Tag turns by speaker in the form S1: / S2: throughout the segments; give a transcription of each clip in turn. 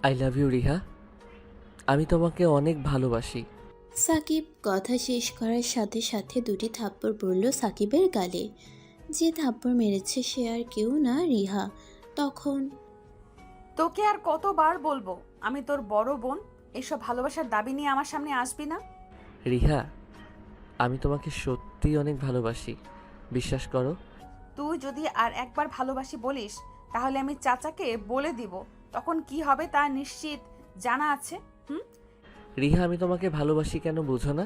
S1: I love you Riha. আমি তোমাকে অনেক ভালোবাসি।
S2: সাকিব কথা শেষ করার সাথে সাথে দুটি থাপ্পড় পড়ল সাকিবের গালে। যে থাপ্পড় মেরেছে সে আর কেউ না, রিহা। তখন
S3: তোকে আর কতবার বলবো আমি তোর বড় বোন, এসব ভালোবাসার দাবি নিয়ে আমার সামনে আসবি না।
S1: রিহা, আমি তোমাকে সত্যিই অনেক ভালোবাসি, বিশ্বাস করো।
S3: তুই যদি আর একবার ভালোবাসি বলিস তাহলে আমি চাচাকে বলে দিব, তখন কি হবে তা নিশ্চিত জানা আছে। হুম।
S1: রিহা, আমি তোমাকে ভালোবাসি কেন বুঝো না?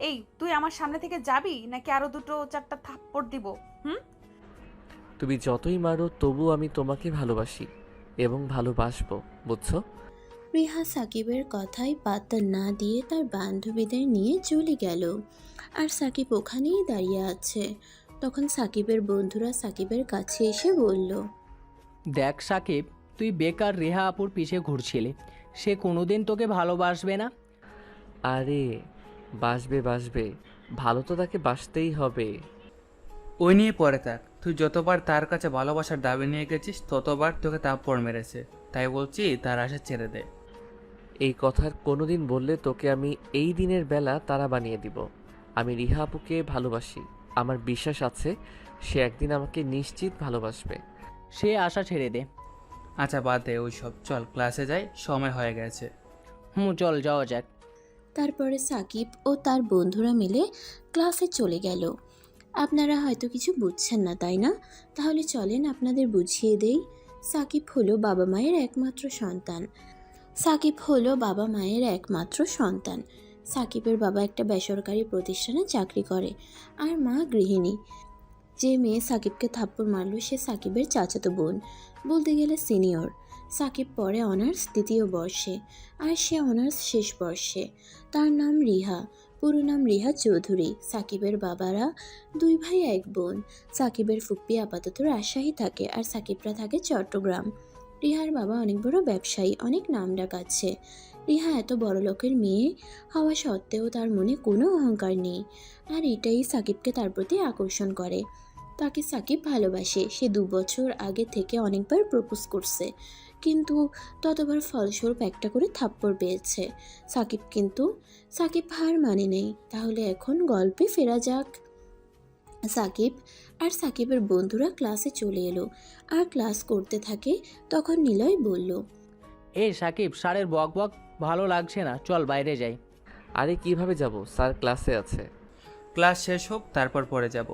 S3: এই তুই আমার সামনে থেকে যাবি নাকি আরো দুটো চারটা থাপ্পড় দিব? হুম।
S1: তুমি যতই মারো তবু আমি তোমাকে ভালোবাসি এবং ভালোবাসবো, বুঝছো?
S2: রিহা সাকিবের কথায় পাত্তা না দিয়ে তার বান্ধবীদের নিয়ে চলে গেল। আর সাকিব ওখানেই দাঁড়িয়ে আছে। তখন সাকিবের বন্ধুরা সাকিবের কাছে এসে বলল,
S4: দেখ সাকিব, তুই বেকার রেহা আপুর পিছে ঘুরছিলি। সে কোনোদিন তোকে ভালোবাসবে না।
S1: আরে বাসবে বাসবে, ভালো তো তাকে বাসতেই হবে।
S5: ওই নিয়ে পরে থাক। তুই যতবার তার কাছে ভালোবাসার দাবি নিয়ে গেছিস ততবার তোকে থাপ্পড় মেরেছে। তাই বলছি তার আশা ছেড়ে দে।
S1: এই কথার কোনোদিন বললে তোকে আমি এই দিনের বেলা তারা বানিয়ে দিব। আমি রিহা আপুকে ভালোবাসি, আমার বিশ্বাস আছে সে একদিন আমাকে নিশ্চিত ভালোবাসবে।
S4: সে আশা ছেড়ে দে।
S5: আচ্ছা বাদ দে ওই সব, চল ক্লাসে যাই, সময় হয়ে গেছে।
S4: চল যাওয়া যাক।
S2: তারপরে সাকিব ও তার বন্ধুরা মিলে ক্লাসে চলে গেল। আপনারা হয়তো কিছু বুঝছেন না, তাই না? তাহলে চলেন আপনাদের বুঝিয়ে দেই। সাকিব হলো বাবা মায়ের একমাত্র সন্তান। সাকিব হলো বাবা মায়ের একমাত্র সন্তান। সাকিবের বাবা একটা বেসরকারি প্রতিষ্ঠানে চাকরি করে আর মা গৃহিণী। যে মেয়ে সাকিবকে থাপ্পড় মারল সে সাকিবের চাচাতো বোন, বলতে গেলে সিনিয়র। সাকিব পড়ে অনার্স দ্বিতীয় বর্ষে আর সে অনার্স শেষ বর্ষে। তার নাম রিহা, পুরো নাম রিহা চৌধুরী। সাকিবের বাবারা দুই ভাই এক বোন। সাকিবের ফুপ্পি আপাতত রাজশাহী থাকে আর সাকিবরা থাকে চট্টগ্রাম। রিহার বাবা অনেক বড় ব্যবসায়ী, অনেক নামডাক আছে। রিহা এত বড় লোকের মেয়ে হওয়া সত্ত্বেও তার মনে কোনো অহংকার নেই, আর এটাই সাকিবকে তার প্রতি আকর্ষণ করে। তাকে সাকিব ভালোবাসে। সে 2 বছর আগে থেকে অনেকবার প্রপোজ করছে, কিন্তু ততবার ফলস্বরূপ একটা করে থাপ্পড় পেয়েছে সাকিব হার মানে নেই। তাহলে এখন গল্পে ফেরা যাক। সাকিব আর সাকিবের বন্ধুরা ক্লাসে চলে এলো আর ক্লাস করতে থাকে। তখন নিলয় বলল,
S4: এই সাকিব, স্যারের বক বক ভালো লাগছে না, চল বাইরে যাই।
S1: আরে কিভাবে যাব, স্যার ক্লাসে আছে।
S5: ক্লাস শেষ হোক তারপর পরে যাব।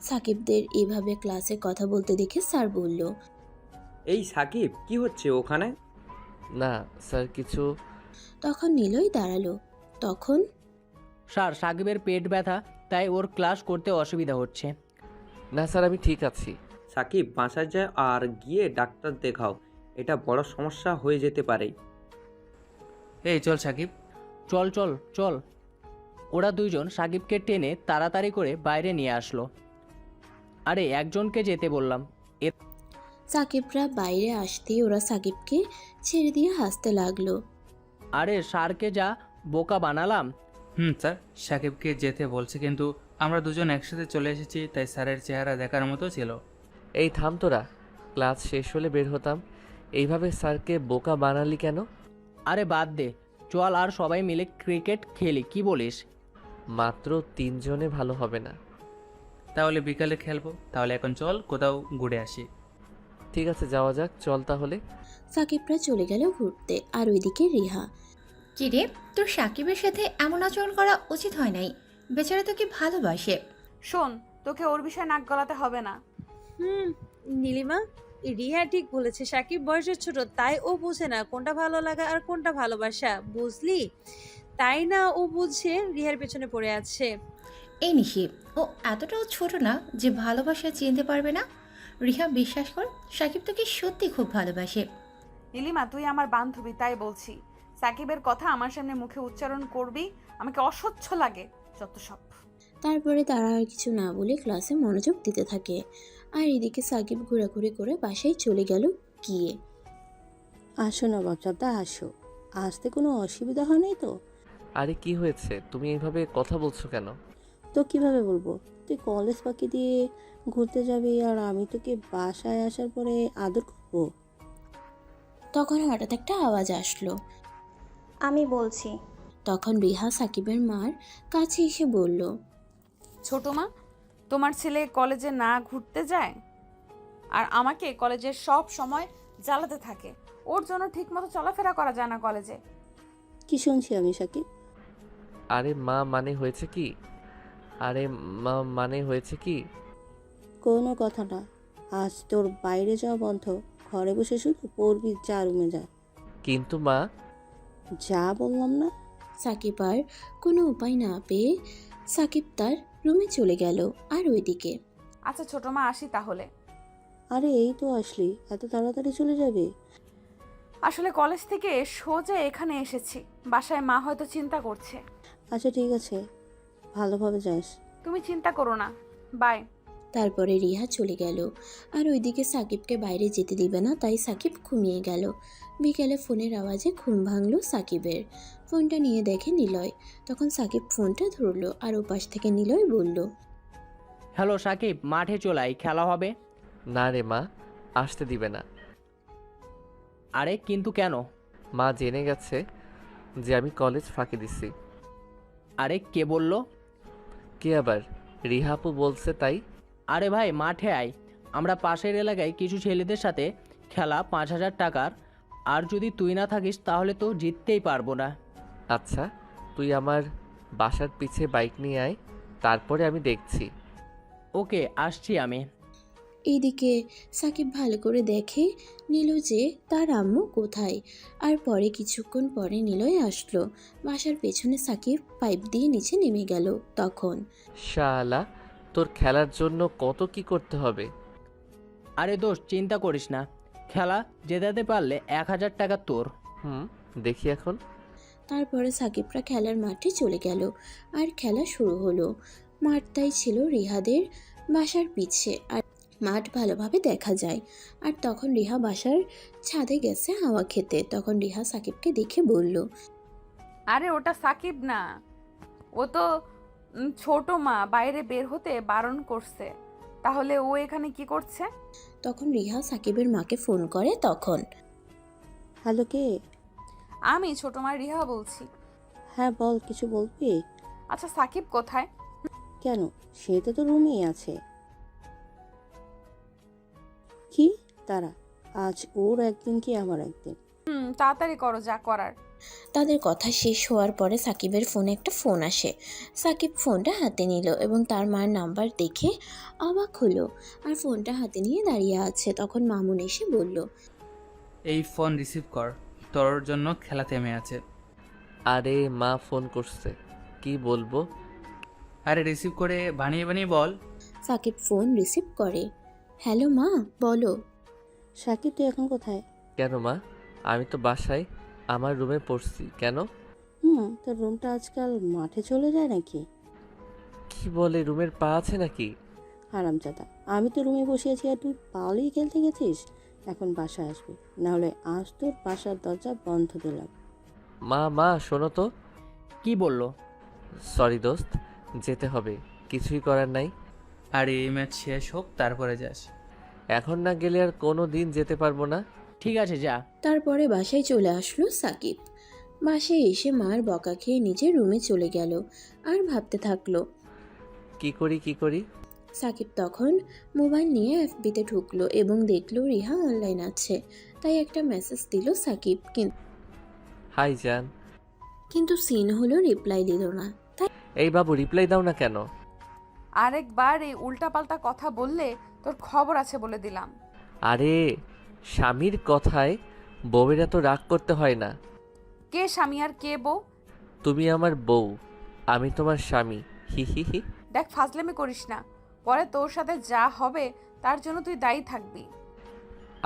S2: সাকিবদের এভাবে ক্লাসে কথা বলতে দেখে স্যার বলল,
S6: এই সাকিব, কি হচ্ছে ওখানে?
S1: না স্যার, কিছু।
S2: তখন নিলয় দাঁড়ালো। তখন
S4: স্যার, সাকিবের পেট ব্যথা, তাই ওর ক্লাস করতে অসুবিধা হচ্ছে।
S1: না স্যার, আমি ঠিক আছি।
S6: সাকিব, বাসায় যায় আর গিয়ে ডাক্তার দেখাও, এটা বড় সমস্যা হয়ে যেতে পারে।
S5: এই চল সাকিব।
S4: চল চল চল। ওরা দুইজন সাকিবকে টেনে তাড়াতাড়ি করে বাইরে নিয়ে আসলো। আরে একজনকে যেতে বললাম।
S2: সাকিবরা বাইরে আসতেই ওরা সাকিবকে ছেড়ে দিয়ে হাসতে লাগলো।
S4: আরে স্যারকে যা বোকা বানালাম।
S5: স্যার, সাকিবকে যেতে বলছে কিন্তু আমরা দুজন একসাথে চলে এসেছি, তাই স্যারের চেহারা দেখার মতো ছিল।
S1: এই থাম তোরা, ক্লাস শেষ হলে বের হতাম। এইভাবে স্যারকে বোকা বানালি কেন?
S4: আরে বাদ দে, চল আর সবাই মিলে ক্রিকেট খেলি, কি বলিস?
S1: মাত্র 3 জনে ভালো হবে না।
S5: তাহলে বিকালে খেলবো। তাহলে এখন চল কোথাও ঘুরে আসি।
S1: ঠিক আছে, যাওয়া যাক, চল তাহলে।
S2: সাকিবরা চলে গেল ঘুরতে, আর ওইদিকে রিহা।
S7: কিরে, তোর সাকিবের সাথে এমন আচরণ করা উচিত হয় নাই। বেচারা তোকে ভালোবাসে।
S3: শোন, তোকে ওর বিষয়ে নাক গলাতে হবে না।
S8: নীলিমা, রিহা ঠিক বলেছে। সাকিব বয়সে ছোট, তাই ও বুঝে না কোনটা ভালো লাগা আর কোনটা ভালোবাসা, বুঝলি? তাই না ও বুঝে রিহার পেছনে পড়ে আছে।
S7: এই নিশি, ও এতটাও ছোট না যে ভালোবাসা চিনতে পারবে না। রিহা, বিশ্বাস কর, সাকিব তোকে সত্যি খুব ভালোবাসে।
S3: নীলিমা, তুই আমার বান্ধবী তাই বলছি। সাকিবের কথা আমার সামনে মুখে উচ্চারণ করবি, আমাকে অসহ্য লাগে যত সব।
S2: তারপরে তারা আর কিছু না বলে ক্লাসে মনোযোগ দিতে থাকে। আর এদিকে সাকিব ঘোরাঘুরি করে বাসায় চলে গেল গিয়ে।
S9: আসো নবাব সাহেবটা, আসো। আসতে কোনো অসুবিধা হয় নাই তো?
S1: আরে কি হয়েছে, তুমি এইভাবে কথা বলছো কেন?
S9: তো কিভাবে বলবো? তুই কলেজ ফাঁকি দিয়ে ঘুরতে যাবি আর আমি তোকে বাসায় আসার পরে আদর করবো?
S2: তখন হঠাৎ একটা আওয়াজ আসলো।
S10: আমি বলছি।
S2: তখন রিহা সাকিবের মার কাছে এসে বলল,
S3: ছোট মা, তোমার ছেলে কলেজে না ঘুরতে যায় আর আমাকে কলেজের সব সময় জ্বালাতে থাকে। ওর জন্য ঠিকমতো চলাফেরা করা যায় না কলেজে।
S9: কি শুনছি আমি সাকিব?
S1: আরে মা মানে হয়েছে কি? আরে মা মানে হয়েছে কি?
S9: কোনো কথা না, আজ তোর বাইরে যাওয়া বন্ধ, ঘরে বসে শুধু পড়বি, যা রুমে যা।
S1: কিন্তু মা,
S9: যা বললাম না?
S2: সাকিব আর কোনো উপায় না পেয়ে সাকিব তার রুমে চলে গেল। আর ওইদিকে
S3: আচ্ছা ছোট মা, আসি তাহলে।
S9: আরে এই তো আসলি, এত তাড়াতাড়ি চলে যাবে?
S3: আসলে কলেজ থেকে সোজা এখানে এসেছি। বাসায় মা হয়তো চিন্তা করছে।
S9: আচ্ছা ঠিক আছে, ভালোভাবে যাস।
S3: তুমি চিন্তা করো না, বাই।
S2: তারপরে রিহা চলে গেল। আর ওইদিকে সাকিবকে বাইরে যেতে দিবে না, তাই সাকিব ঘুমিয়ে গেল। বিকেলে ফোনের আওয়াজে ঘুম ভাঙলো সাকিবের। ফোনটা নিয়ে দেখে নিলয়। তখন সাকিব ফোনটা ধরলো আর ওপাশ থেকে নিলয় বলল,
S4: হ্যালো সাকিব, মাঠে চলাই, খেলা হবে।
S1: না রে মা, আসতে দিবে না।
S4: আরে কিন্তু কেন?
S1: মা জেনে গেছে যে আমি কলেজ ফাঁকি দিছি।
S4: আরে কে বলল?
S1: কে আবার? রিহাপু বলছে তাই।
S4: আরে ভাই মাঠে আয়, আমরা পাশের এলাকায় কিছু ছেলেদের সাথে খেলা 5,000 টাকার, আর যদি তুই না থাকিস তাহলে তো জিততেই পারবো না।
S1: আচ্ছা, তুই আমার বাসার পিছে বাইক নিয়ে আয়, তারপরে আমি দেখছি।
S4: ওকে, আসছি আমি।
S2: এইদিকে সাকিব ভালো করে দেখে নিল যে তার আম্মু কোথায়। আর পরে কিছুক্ষণ পরে নিলয় আসলো। বাসার পেছনে সাকিব পাইপ দিয়ে নিচে নেমে গেল। তখন
S1: শালা, তোর খেলার জন্য কত কি করতে হবে।
S4: আরে দোস্ত, চিন্তা করিস না, খেলা জেতাতে পারলে 1,000 টাকা তোর।
S1: দেখি এখন।
S2: তারপরে সাকিবরা খেলার মাঠে চলে গেল। আর খেলা শুরু হলো। মাঠটাই ছিল রিহাদের বাসার পিছে, আর মাঠ ভালোভাবে দেখা যায়। আর তখন রিহা বাসার ছাদে গেছে হাওয়া খেতে। তখন রিহা সাকিবকে দেখে বলল,
S3: আরে ওটা সাকিব না, ও তো ছোট মা বাইরে বের হতে বারণ করছে। তাহলে ও এখানে কি করছে?
S2: তখন রিহা সাকিবের মাকে ফোন করে। তখন
S9: হ্যালো, কে?
S3: আমি ছোট মা রিহা বলছি।
S9: হ্যাঁ বল, কিছু বলবি?
S3: আচ্ছা সাকিব কোথায়?
S9: কেন, সে তো রুমেই আছে। কি তারা? আজ ওর একদিন কি আমার একদিন?
S3: তাড়াতাড়ি করো যা করার।
S2: তাদের কথা শেষ হওয়ার পরে সাকিবের ফোনে একটা ফোন আসে। সাকিব ফোনটা হাতে নিল এবং তার মার নাম্বার দেখে অবাক হলো। আর ফোনটা হাতে নিয়ে দাঁড়িয়ে আছে। তখন মামুন এসে বলল,
S5: এই ফোন রিসিভ কর, তোর জন্য খেলা থেমে আছে।
S1: আরে মা ফোন করছে, কি বলবো?
S5: আরে রিসিভ করে বানিয়ে বানিয়ে বল।
S2: সাকিব ফোন রিসিভ করে। হ্যালো মা, বলো।
S9: সাকিব তুই এখন কোথায়?
S1: কেন মা? আমি তো বাসায় আমার রুমে পড়ছি। কেন?
S9: তোর রুমটা আজকাল মাঠে চলে যায় নাকি?
S1: কি বলে, রুমের পা আছে নাকি?
S9: হারামজাদা, আমি তো রুমে বসে আছি আর তুই পালিয়ে খেলতে গেছিস। এখন বাসায় আসবি, নাহলে আজ তোর বাসার দরজা বন্ধ দিলাম।
S1: মা শোনো তো।
S4: কি বললো?
S1: সরি দোস্ত, যেতে হবে, কিছুই করার নাই।
S5: আর এই ম্যাচ শেষ হোক তারপরে যাস।
S1: এখন না গেলে আর কোনো দিন যেতে পারবো না।
S4: ঠিক আছে যা।
S2: তারপরে বাসায় চলে আসলো সাকিব। বাসায় এসে মার বকা খেয়ে নিজের রুমে চলে গেল। আর ভাবতে থাকলো
S1: কি করি।
S2: সাকিব তখন মোবাইল নিয়ে এফবিতে ঢুকলো এবং দেখলো রিহা অনলাইন আছে। তাই একটা মেসেজ দিল সাকিব,
S1: হাই জান।
S2: কিন্তু সিন হলো রিপ্লাই দিল না।
S1: এই বাবু, রিপ্লাই দাও না কেন?
S3: আরেকবার এই উল্টাপাল্টা কথা বললে তোর খবর আছে বলে দিলাম।
S1: আরে স্বামীর কথায় বউয়ের এত রাগ করতে হয় না।
S3: কে স্বামী আর কে বউ?
S1: তুমি আমার বউ, আমি তোমার স্বামী। হি।
S3: দেখ ফাজলামি করিস না, পরে তোর সাথে যা হবে তার জন্য তুই দায়ী থাকবি।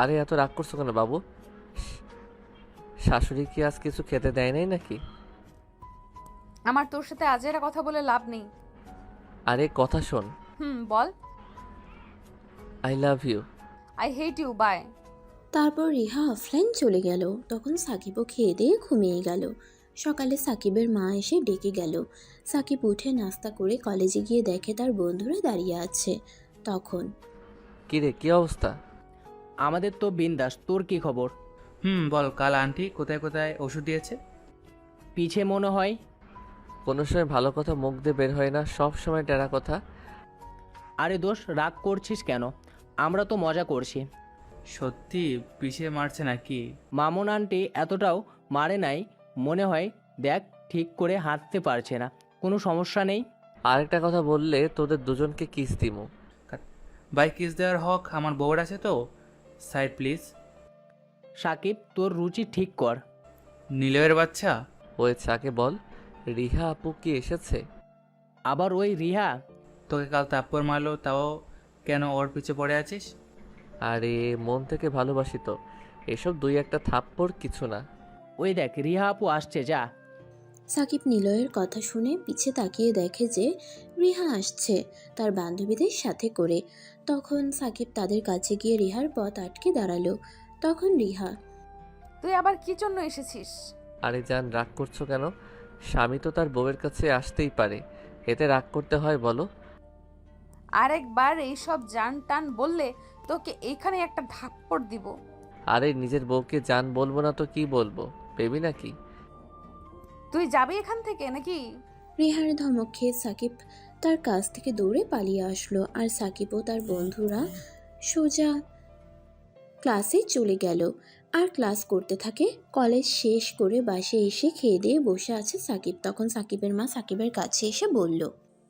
S1: আরে এত রাগ করছো কেন বাবু? শাশুড়ি কি আজ কিছু খেতে দেয় নাই নাকি?
S3: আমার তোর সাথে আজেরা কথা বলে লাভ নেই।
S1: আরে কথা শোন।
S3: বল।
S1: I love you.
S3: I hate you, bye.
S2: তারপর রিহা অফলাইন চলে গেল। তখন সাকিবও খেয়ে দিয়ে ঘুমিয়ে গেল। সকালে সাকিবের মা এসে ডেকে গেল। সাকিব উঠে নাস্তা করে কলেজে গিয়ে দেখে তার বন্ধুরা দাঁড়িয়ে আছে। তখন
S1: কিরে, কি অবস্থা?
S4: আমাদের তো বিন্দাস, তোর কি খবর?
S5: বল, কাল আন্টি কোথায় কোথায় ওষুধ দিয়েছে?
S4: পিছে মনে হয়।
S1: কোনো সময় ভালো কথা মুখ দিয়ে বের হয় না, সব সময় টেরা কথা।
S4: আরে দোষ, রাগ করছিস কেন? আমরা তো মজা করছি।
S5: সত্যি পিছিয়ে মারছে নাকি?
S4: মামুন আন্টি এতটাও মারে নাই মনে হয়। দেখ, ঠিক করে হাঁটতে পারছে না। কোনো সমস্যা নেই।
S1: আরেকটা কথা বললে তোদের দুজনকে কিস দিমু।
S5: ভাই, কিস দেওয়ার হক আমার বউর আছে তো। Side please.
S4: সাকিব, তোর রুচি ঠিক কর।
S5: নীলয়ের বাচ্চা।
S1: হয়েছে, আগে বল, রিহা আপু কি এসেছে?
S4: আবার ওই রিহা?
S5: তোকে কাল তাপ্পর মারলো, তাও কেন ওর পিছে পড়ে আছিস?
S1: আরে মন থেকে ভালোবাসি তো, এসব দুই একটা থাপ্পড় কিছু না।
S4: ওই দেখ, রিহা আপু আসছে, যা।
S2: সাকিব নিলয়ের কথা শুনে পিছে তাকিয়ে দেখে যে রিহা আসছে তার বান্ধবীদের সাথে করে। তখন সাকিব তাদের কাছে গিয়ে রিহার পথ আটকে দাঁড়ালো। তখন রিহা,
S3: তুই আবার কি জন্য এসেছিস?
S1: আরে জান, রাগ করছো কেন? স্বামী তো তার বউয়ের কাছে আসতেই পারে, এতে রাগ করতে হয় বলো?
S3: আরেকবার এইসব জান টান বললে তোকে এইখানে একটা থাপ্পড় দিব।
S1: আরে নিজের বউকে জান বলবো না তো কি বলবো, বেবি নাকি?
S3: তুই যাবি এখান থেকে নাকি?
S2: রিহার ধমক খেয়ে সাকিব তার কাছ থেকে দৌড়ে পালিয়ে আসলো। আর সাকিব ও তার বন্ধুরা সোজা ক্লাসে চলে গেল আর ক্লাস করতে থাকে। কলেজ শেষ করে বাসে এসে খেয়ে দিয়ে বসে আছে সাকিব। তখন সাকিবের মা সাকিবের কাছে এসে বলল,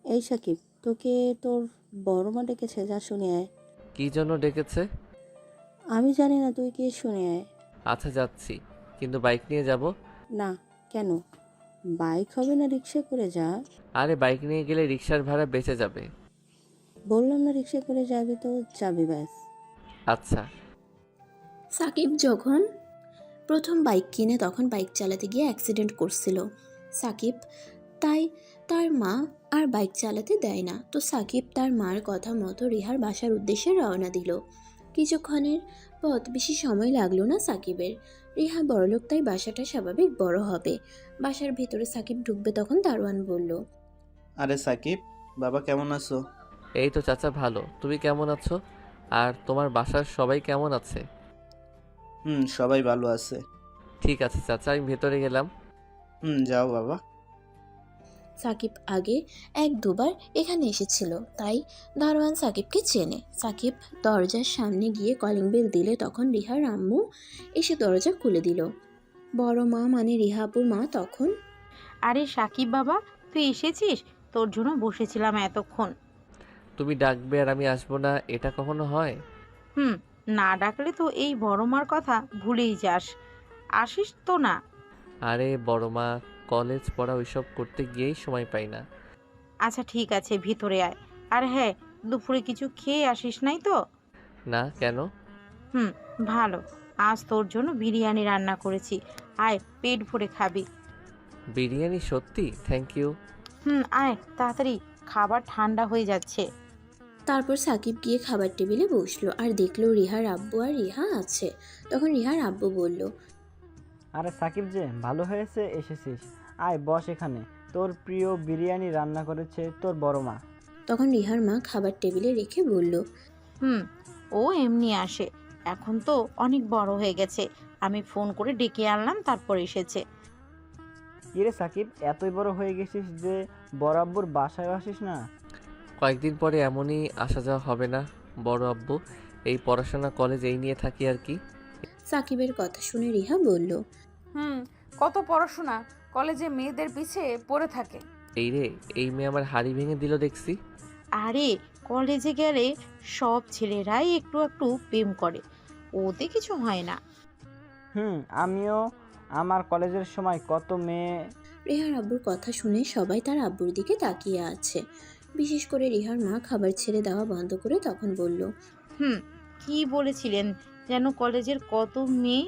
S9: এই সাকিব, তোকে তোর বড় মা ডেকেছে, যা শুনে আয়।
S1: কি জন্য ডেকেছে?
S9: আমি জানি না, তুই কি শুনে আয়।
S1: আচ্ছা যাচ্ছি, কিন্তু বাইক নিয়ে যাব।
S9: না, কেন? বাইক হবে না, রিক্সা করে যা।
S1: আরে বাইক নিয়ে গেলে রিক্সার ভাড়া বেঁচে যাবে।
S9: বললাম না রিক্সা করে যাবি তো যাবি, ব্যাস।
S1: আচ্ছা।
S2: সাকিব যখন প্রথম বাইক কিনে তখন বাইক চালাতে গিয়ে অ্যাক্সিডেন্ট করছিল সাকিব, তাই তার মা আর বাইক চালাতে দেয় না। তো সাকিব তার মার কথা মতো রিহার বাসার উদ্দেশ্যে রওনা দিল। কিছুক্ষণের পথ, বেশি সময় লাগলো না সাকিবের। রিহা বড়লোক, তাই বাসাটা স্বাভাবিক বড় হবে। বাসার ভেতরে সাকিব ঢুকবে তখন দারোয়ান বলল,
S11: আরে সাকিব, বাবা কেমন আছো?
S1: এই তো চাচা, ভালো। তুমি কেমন আছো? আর তোমার বাসার সবাই কেমন আছে?
S11: সবাই ভালো আছে।
S1: ঠিক আছে চাচা, আমি ভেতরে গেলাম।
S11: যাও বাবা।
S2: সাকিব আগে এক দুবার এখানে এসেছিল, তাই দারোয়ান সাকিবকে চেনে। সাকিব দরজার সামনে গিয়ে কলিং বেল দিলে তখন রিহার আম্মু এসে দরজা খুলে দিল। বড় মা মানে রিহাপুর মা তখন,
S12: আরে সাকিব বাবা, তুই এসেছিস? তোর জন্য বসেছিলাম এতক্ষণ।
S1: তুমি ডাকবে আর আমি আসবো না, এটা কখনো হয়?
S12: না ডাকলে তো এই বড় মার কথা ভুলেই যাস। আসিস তো না।
S1: আরে বড় মা, কলেজ পড়া ওইসব করতে গিয়েই সময় পাই না।
S12: আচ্ছা ঠিক আছে, ভিতরে আয়। আর হ্যাঁ, দুপুরে কিছু খেয়ে আসিস নাই তো?
S1: না, কেন?
S12: ভালো, আজ তোর জন্য বিরিয়ানি রান্না করেছি। আয়, পেট ভরে খাবি।
S1: বিরিয়ানি? সত্যি? Thank you.
S12: আয় তাড়াতাড়ি, খাবার ঠান্ডা হয়ে যাচ্ছে।
S2: তারপর সাকিব গিয়ে খাবার টেবিলে বসলো আর দেখলো রিহার আব্বু আর রিহা আছে। তখন রিহার আব্বু বলল,
S13: আরে সাকিব যে, ভালো হয়েছে এসেছিস। আয় বস এখানে, তোর প্রিয় বিরিয়ানি রান্না করেছে তোর বড় মা।
S2: তখন রিহার মা খাবার টেবিলে রেখে বলল,
S12: ও এমনি আসে, এখন তো অনেক বড় হয়ে গেছে। আমি ফোন করে ডেকে আনলাম, তারপর এসেছে।
S13: কিরে সাকিব, এতই বড় হয়ে গেছিস যে বরাবর বাসায় আসিস না?
S1: কয়েকদিন পরে এমনই আসা যাওয়া হবে না বড় আব্বু, এই পড়াশোনা কলেজ এই নিয়ে থাকি আর কি।
S2: সাকিবের কথা শুনে রিহা বলল,
S3: কত পড়াশোনা, কলেজে মেয়েদের পিছে পড়ে থাকে।
S1: এই রে, এই মেয়ে আমার হাড়ি ভেঙে দিল দেখছি।
S12: আরে কলেজে গেলে সব ছেলেরাই একটু একটু প্রেম করে, ওতে কিছু হয় না।
S13: আমিও আমার কলেজের সময় কত মেয়ে।
S2: রিহার আব্বুর কথা শুনে সবাই তার আব্বুর দিকে তাকিয়ে আছে। বিশেষ করে রিহার মা খাবার ছেড়ে দেওয়া বন্ধ করে তখন বলল,
S12: কি বলেছিলেন যেন, কলেজের কত মেয়ে?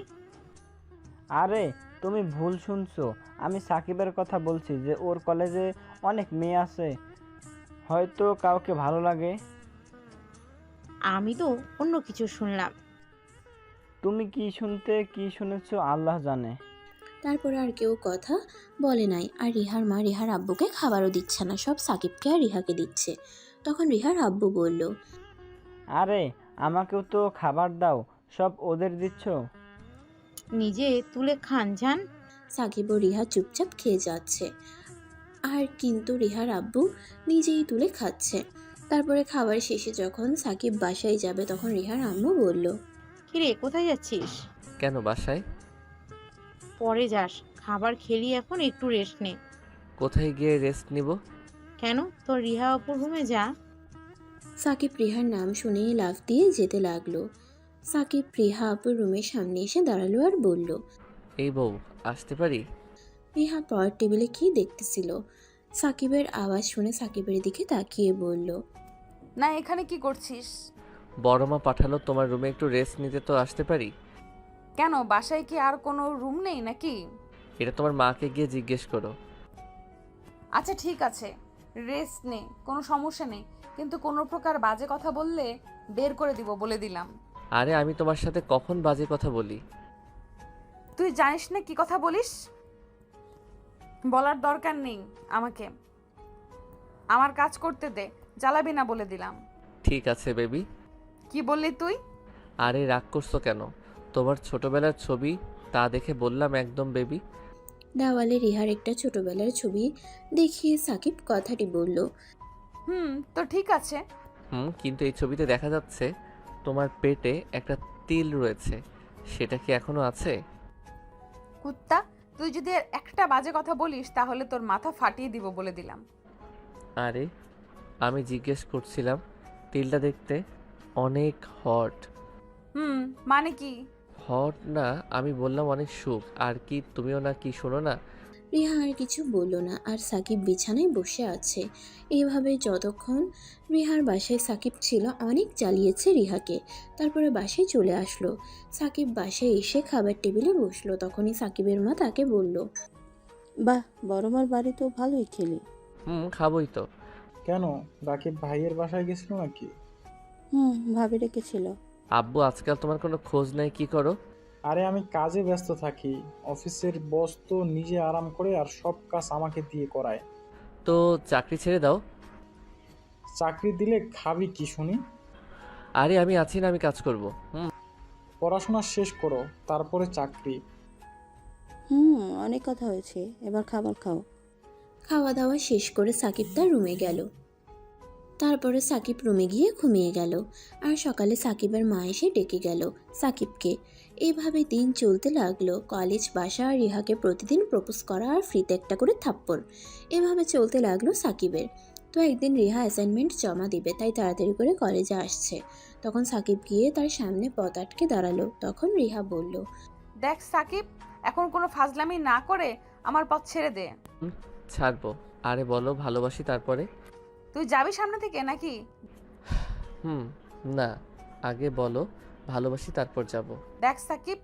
S13: আরে তুমি ভুল শুনছো, আমি সাকিবের কথা বলছি যে ওর কলেজে অনেক মেয়ে আছে, হয়তো কাউকে ভালো লাগে।
S12: আমি তো অন্য কিছু শুনলাম।
S13: তুমি কি শুনেছো আল্লাহ জানে।
S2: তারপর আর কেউ কথা বলে নাই। আর রিহার মা রিহার আব্বুকে খাবারও দিচ্ছে না, সব সাকিবকে আর রিহাকে দিচ্ছে। তখন রিহার আব্বু বলল,
S13: আরে আমাকেও তো খাবার দাও, সব ওদের দিচ্ছ।
S12: নিজে তুলে খান যান।
S2: সাকিব ও রিহা চুপচাপ খেয়ে যাচ্ছে, আর কিন্তু রিহার আব্বু নিজেই তুলে খাচ্ছে। তারপরে খাবার শেষে যখন সাকিব বাসায় যাবে তখন রিহার আম্মু বলল,
S12: কিরে কোথায় যাচ্ছিস?
S1: কেন বাসায়?
S12: পরে যাস, খাবার খেলি এখন, একটু রেস্ট নে।
S1: কোথায় গিয়ে রেস্ট নিব?
S12: কেন, তোর রিহা অপুর রুমে যা।
S2: সাকিব রিহার নাম শুনেই লাফ দিয়ে যেতে লাগলো। সাকিব রিহা আপুর রুমের সামনে এসে দাঁড়ালো আর বলল,
S1: এই বউ, আসতে পারি?
S2: রিহা পড়ার টেবিলে কি দেখতেছিল। সাকিবের আওয়াজ শুনে সাকিবের দিকে তাকিয়ে বলল,
S3: না, এখানে কি করছিস?
S1: বড় মা পাঠালো তোমার রুমে একটু রেস্ট নিতে, তো আসতে পারি?
S3: কেন, বাসায় কি আর কোনো রুম নেই নাকি?
S1: এটা তোমার মাকে গিয়ে জিজ্ঞেস করো।
S3: আচ্ছা ঠিক আছে, রেস্ট নে, কোনো সমস্যা নেই, কিন্তু কোনো প্রকার বাজে কথা বললে বের করে দিব, বলে দিলাম।
S1: আরে আমি তোমার সাথে কখন বাজে কথা বলি?
S3: তুই জানিস না কি কথা বলিস? বলার দরকার নেই আমাকে, আমার কাজ করতে দে, জ্বালাবি না বলে দিলাম।
S1: ঠিক আছে বেবি।
S3: কি বললি তুই?
S1: আরে রাগ করছো কেন? তোমার ছোটবেলার ছবি, তা দেখে বললাম একদম বেবি।
S2: দেওয়ালে রিহার একটা ছোটবেলার ছবি দেখিয়ে সাকিব কথাটি বলল।
S3: তো ঠিক আছে।
S1: কিন্তু এই ছবিতে দেখা যাচ্ছে তোমার পেটে একটা তিল রয়েছে, সেটা কি এখনো আছে?
S3: কুত্তা, তুই যদি আর একটা বাজে কথা বলিস তাহলে তোর মাথা ফাটিয়ে দিব, বলে দিলাম।
S1: আরে আমি জিজ্ঞেস করছিলাম, তিলটা দেখতে অনেক হট।
S3: মানে কি?
S1: হট না, আমি বললাম অনেক সুখ। আর কি তুমিও না কি শোনো না?
S2: রিহা আর কিছু বলল না, আর সাকিব বিছানায় বসে আছে। এভাবে যতক্ষণ রিহার বাসায় সাকিব ছিল অনেক জ্বালিয়েছে রিহাকে। তারপরে বাসায় চলে আসলো। সাকিব বাসায় এসে খাবার টেবিলে বসলো। তখনই সাকিবের মা তাকে বলল,
S9: বাহ, বড় মার বাড়ি তো ভালোই খেলি।
S1: খাবোই তো।
S14: কেন, রাকিব ভাইয়ের বাসায় গেছিল নাকি?
S9: ভাবি রেখেছিল।
S1: আব্বু আজকাল তোমার কোনো খোঁজ নেই, কি করো?
S14: আরে আমি কাজে ব্যস্ত থাকি, অফিসের বস তো নিজে আরাম করে আর সব কাজ আমাকে দিয়ে করায়।
S1: তো চাকরি ছেড়ে দাও।
S14: চাকরি দিলে খাবি কি শুনি?
S1: আরে আমি আছি না, আমি কাজ করব।
S14: পড়াশোনা শেষ করো, তারপরে চাকরি।
S9: অনেক কথা হয়েছে, এবার খাবার খাও।
S2: খাওয়া দাওয়া শেষ করে সাকিব তার রুমে গেল। তারপরে সাকিব রুমে গিয়ে ঘুমিয়ে গেল। আর সকালে সাকিবের মা এসে ডেকে গেল সাকিবকে। এভাবে দিন চলতে লাগলো। কলেজ, বাসা আর রিহাকে প্রতিদিন প্রপোজ করা আর ফ্রিতে একটা করে থাপ্পড়, এভাবে চলতে লাগলো সাকিবের। তো একদিন রিহা অ্যাসাইনমেন্ট জমা দিবে, তাই তাড়াতাড়ি করে কলেজে আসছে। তখন সাকিব গিয়ে তার সামনে পথ আটকে দাঁড়ালো। তখন রিহা বলল,
S3: দেখ সাকিব, এখন কোনো ফাজলামি না করে আমার পথ ছেড়ে দে।
S1: ছাড়বো। আরে বলো ভালোবাসি, তারপরে?
S3: তুই যাবি সামনে থেকে নাকি?
S1: না, আগে বলো ভালোবাসি, তারপর যাব।
S3: দেখ সাকিব,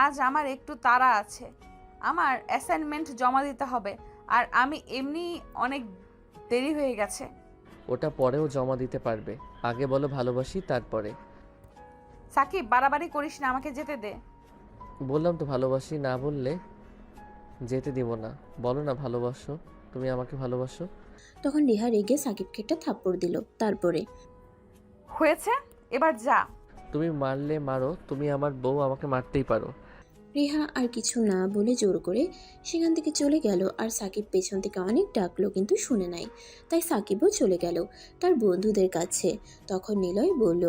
S3: আজ আমার একটু তাড়া আছে, আমার অ্যাসাইনমেন্ট জমা দিতে হবে, আর আমি এমনি অনেক দেরি হয়ে গেছে।
S1: ওটা পরেও জমা দিতে পারবে, আগে বলো ভালোবাসি, তারপরে।
S3: সাকিব, বাড়াবাড়ি করিস না, আমাকে যেতে দে।
S1: বললাম তো ভালোবাসি, না বললে যেতে দিব না। বলো না ভালোবাসো, তুমি আমাকে ভালোবাসো।
S2: তখন রিহা রেগে সাকিবকে একটা থাপ্পড় দিল। তারপরে,
S3: হয়েছে, এবার যা।
S1: তুমি মারলে মারো, তুমি আমার বউ, আমাকে মারতেই পারো।
S2: রিহা আর কিছু না বলে জোর করে সেখান থেকে চলে গেল। আর সাকিব পেছন থেকে অনেক ডাকলো, কিন্তু শুনে নাই। তাই সাকিবও চলে গেল তার বন্ধুদের কাছে। তখন নিলয় বলল,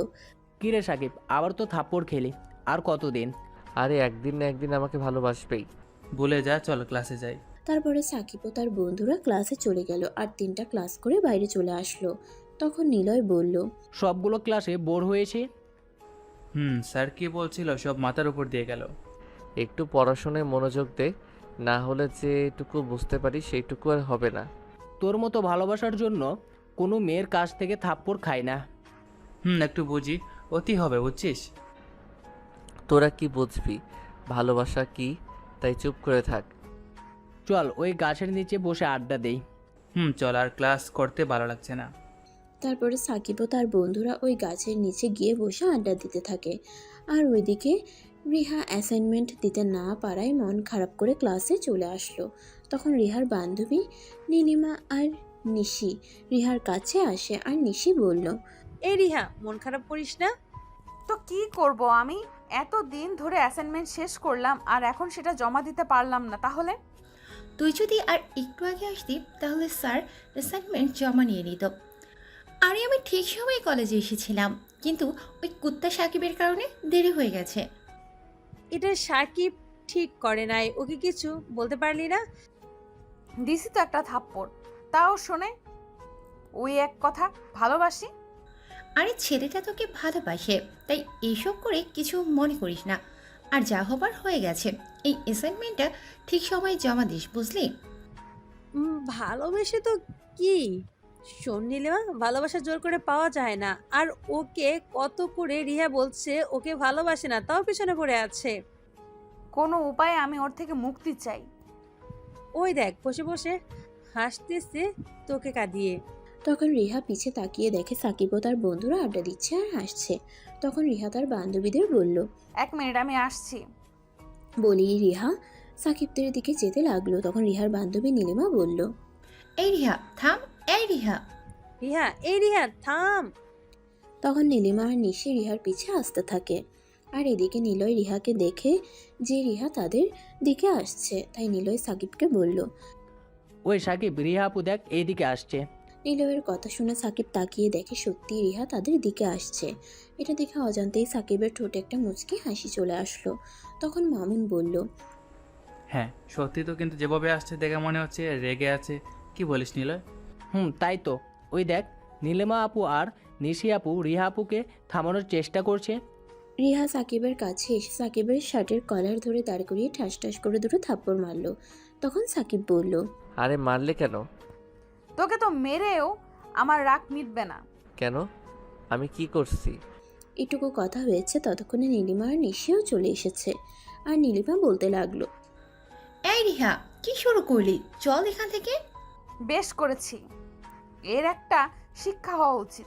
S4: কিরে সাকিব, আবার তো থাপ্পড় খেলি, আর কতদিন?
S1: আরে একদিন না একদিন আমাকে ভালোবাসবেই।
S5: বলে যা, চল ক্লাসে যাই।
S2: তারপরে সাকিব ও তার বন্ধুরা ক্লাসে চলে গেল আর 3টা ক্লাস করে বাইরে চলে আসলো। তখন নিলয় বলল,
S4: সবগুলো ক্লাসে বোর হয়েছে।
S5: স্যার কি বলছিল সব মাথার উপর দিয়ে গেল।
S1: একটু পড়াশোনায় মনোযোগ দে, না হলে যেটুকু বুঝতে পারি সেইটুকু আর হবে না।
S4: তোর মতো ভালোবাসার জন্য কোনো মেয়ের কাছ থেকে থাপ্পড় খায় না।
S5: একটু বুঝি, অতি হবে, বুঝছিস?
S1: তোরা কি বুঝবি ভালোবাসা কি, তাই চুপ করে থাক।
S4: চল ওই গাছের নিচে বসে আড্ডা দেই।
S5: চল, আর ক্লাস করতে ভালো লাগছে না।
S2: তারপরে সাকিব ও তার বন্ধুরা ওই গাছের নিচে গিয়ে বসে আড্ডা দিতে থাকে। আর ওইদিকে রিহা অ্যাসাইনমেন্ট দিতে না পারায় মন খারাপ করে ক্লাসে চলে আসলো। তখন রিহার বান্ধবী নীলিমা আর নিশি রিহার কাছে আসে। আর নিশি বলল,
S8: এই রিহা, মন খারাপ করিস না।
S3: তো কি করব আমি? এত দিন ধরে অ্যাসাইনমেন্ট শেষ করলাম আর এখন সেটা জমা দিতে পারলাম না, তাহলে?
S7: তুই যদি আর একটু আগে আসতি তাহলে স্যার অ্যাসাইনমেন্ট জমা নিয়ে নিত। আরে আমি ঠিক সময় কলেজে এসেছিলাম, কিন্তু ওই কুত্তা সাকিবের কারণে দেরি হয়ে গেছে।
S8: এটা সাকিব ঠিক করে নাই, ওকে কিছু বলতে পারলি না?
S3: দিছি তো একটা থাপ্পড়, তাও শোনে। ওই এক কথা, ভালোবাসি।
S7: আরে ছেলেটা তোকে ভালোবাসে, তাই এইসব করে কিছু মনে করিস না। আর যা হবার হয়ে গেছে, এই অ্যাসাইনমেন্টটা ঠিক সময়ে জমা দিস, বুঝলি?
S8: ভালোবেসে তো কি? শোন নীলিমা, ভালোবাসা জোর করে পাওয়া যায় না। আর ওকে কত করে রিহা বলছে ওকে ভালোবাসে না, তাও পিছনে পড়ে আছে।
S3: কোনো উপায়ে আমি ওর থেকে মুক্তি চাই।
S8: ওই দেখ বসে বসে হাসতেছে তোকে কাঁদিয়ে।
S2: তখন রিহা পিছে তাকিয়ে দেখে সাকিব ও তার বন্ধুরা আড্ডা দিচ্ছে আর হাসছে। তখন রিহা তার বান্ধবীদের বলল,
S3: 1 মিনিট, আমি আসছি।
S2: বলি রিহা সাকিবদের দিকে যেতে লাগলো। তখন রিহার বান্ধবী নীলিমা বলল,
S7: এই রিহা থাম, এই রিহা।
S8: রিহা, এই রিহা থাম।
S2: তখন নীলিমা আর নিশি রিহার পিছে আসতে থাকে। আর এদিকে নিলয় রিহাকে দেখে যে রিহা তাদের দিকে আসছে, তাই নিলয় সাকিবকে বলল।
S4: ওই সাকিব, রিহা আপু দেখ এইদিকে আসছে।
S2: নিলয়ের কথা শুনে সাকিব তাকিয়ে দেখে সত্যি রিহা তাদের দিকে আসছে। এটা দেখে অজান্তেই সাকিবের ঠোঁটে একটা মুচকি হাসি চলে আসলো। তখন মামুন বলল,
S5: হ্যাঁ সত্যি তো, কিন্তু যেভাবে আসছে দেখে মনে হচ্ছে রেগে আছে। কি বলিস নিলয়?
S4: তাই তো। ওই দেখ, নীলিমা আপু আর নিশি আপু রিহা আপুকে থামানোর চেষ্টা করছে।
S2: রিহা সাকিবের কাছে এসে সাকিবের শার্টের কলার ধরে দাঁড় করিয়ে ঠাস ঠাস করে দুটো থাপ্পড় মারলো। তখন সাকিব বলল,
S1: আরে মারলে কেন?
S3: তোকে তো মেরেও আমার রাগ মিটবে না।
S1: কেন? আমি কি করছি?
S2: এটুকু কথা হয়েছে ততক্ষণে নীলিমা আর নিশিও চলে এসেছে। আর নীলিমা বলতে লাগলো,
S7: এই রিহা, কি শুরু করলি? চল এখান থেকে।
S3: বেশ করেছি, এর একটা শিক্ষা হওয়া উচিত।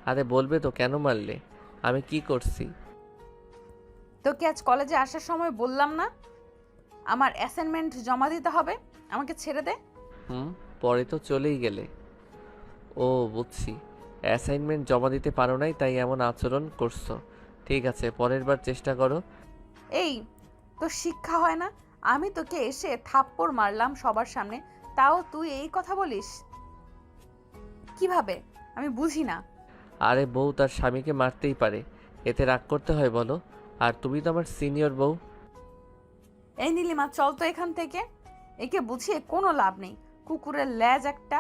S1: আরে বলবে তো কেন মারলে? আমি কি করছি?
S3: তোকে আজ কলেজে আসার সময় বললাম না আমার অ্যাসাইনমেন্ট জমা দিতে হবে? আমাকে ছেড়ে দে।
S1: পরে তো চলেই গেলে। ও বুঝছি, অ্যাসাইনমেন্ট জমা দিতে পারো নাই তাই এমন আচরণ করছো। ঠিক আছে, পরের বার চেষ্টা করো।
S3: এই তো শিক্ষা হয় না? আমি তোকে এসে থাপ্পড় মারলাম সবার সামনে, তাও তুই এই কথা বলিস কিভাবে? আমি বুঝি না।
S1: আরে বউ তার স্বামীকে মারতেই পারে, এতে রাগ করতে হয় বলো? আর তুমি তো আমার সিনিয়র বউ।
S3: এই নীলিমা, চল তো এখান থেকে। একে বুঝিয়ে কোনো লাভ নেই, কুকুরের লেজ একটা।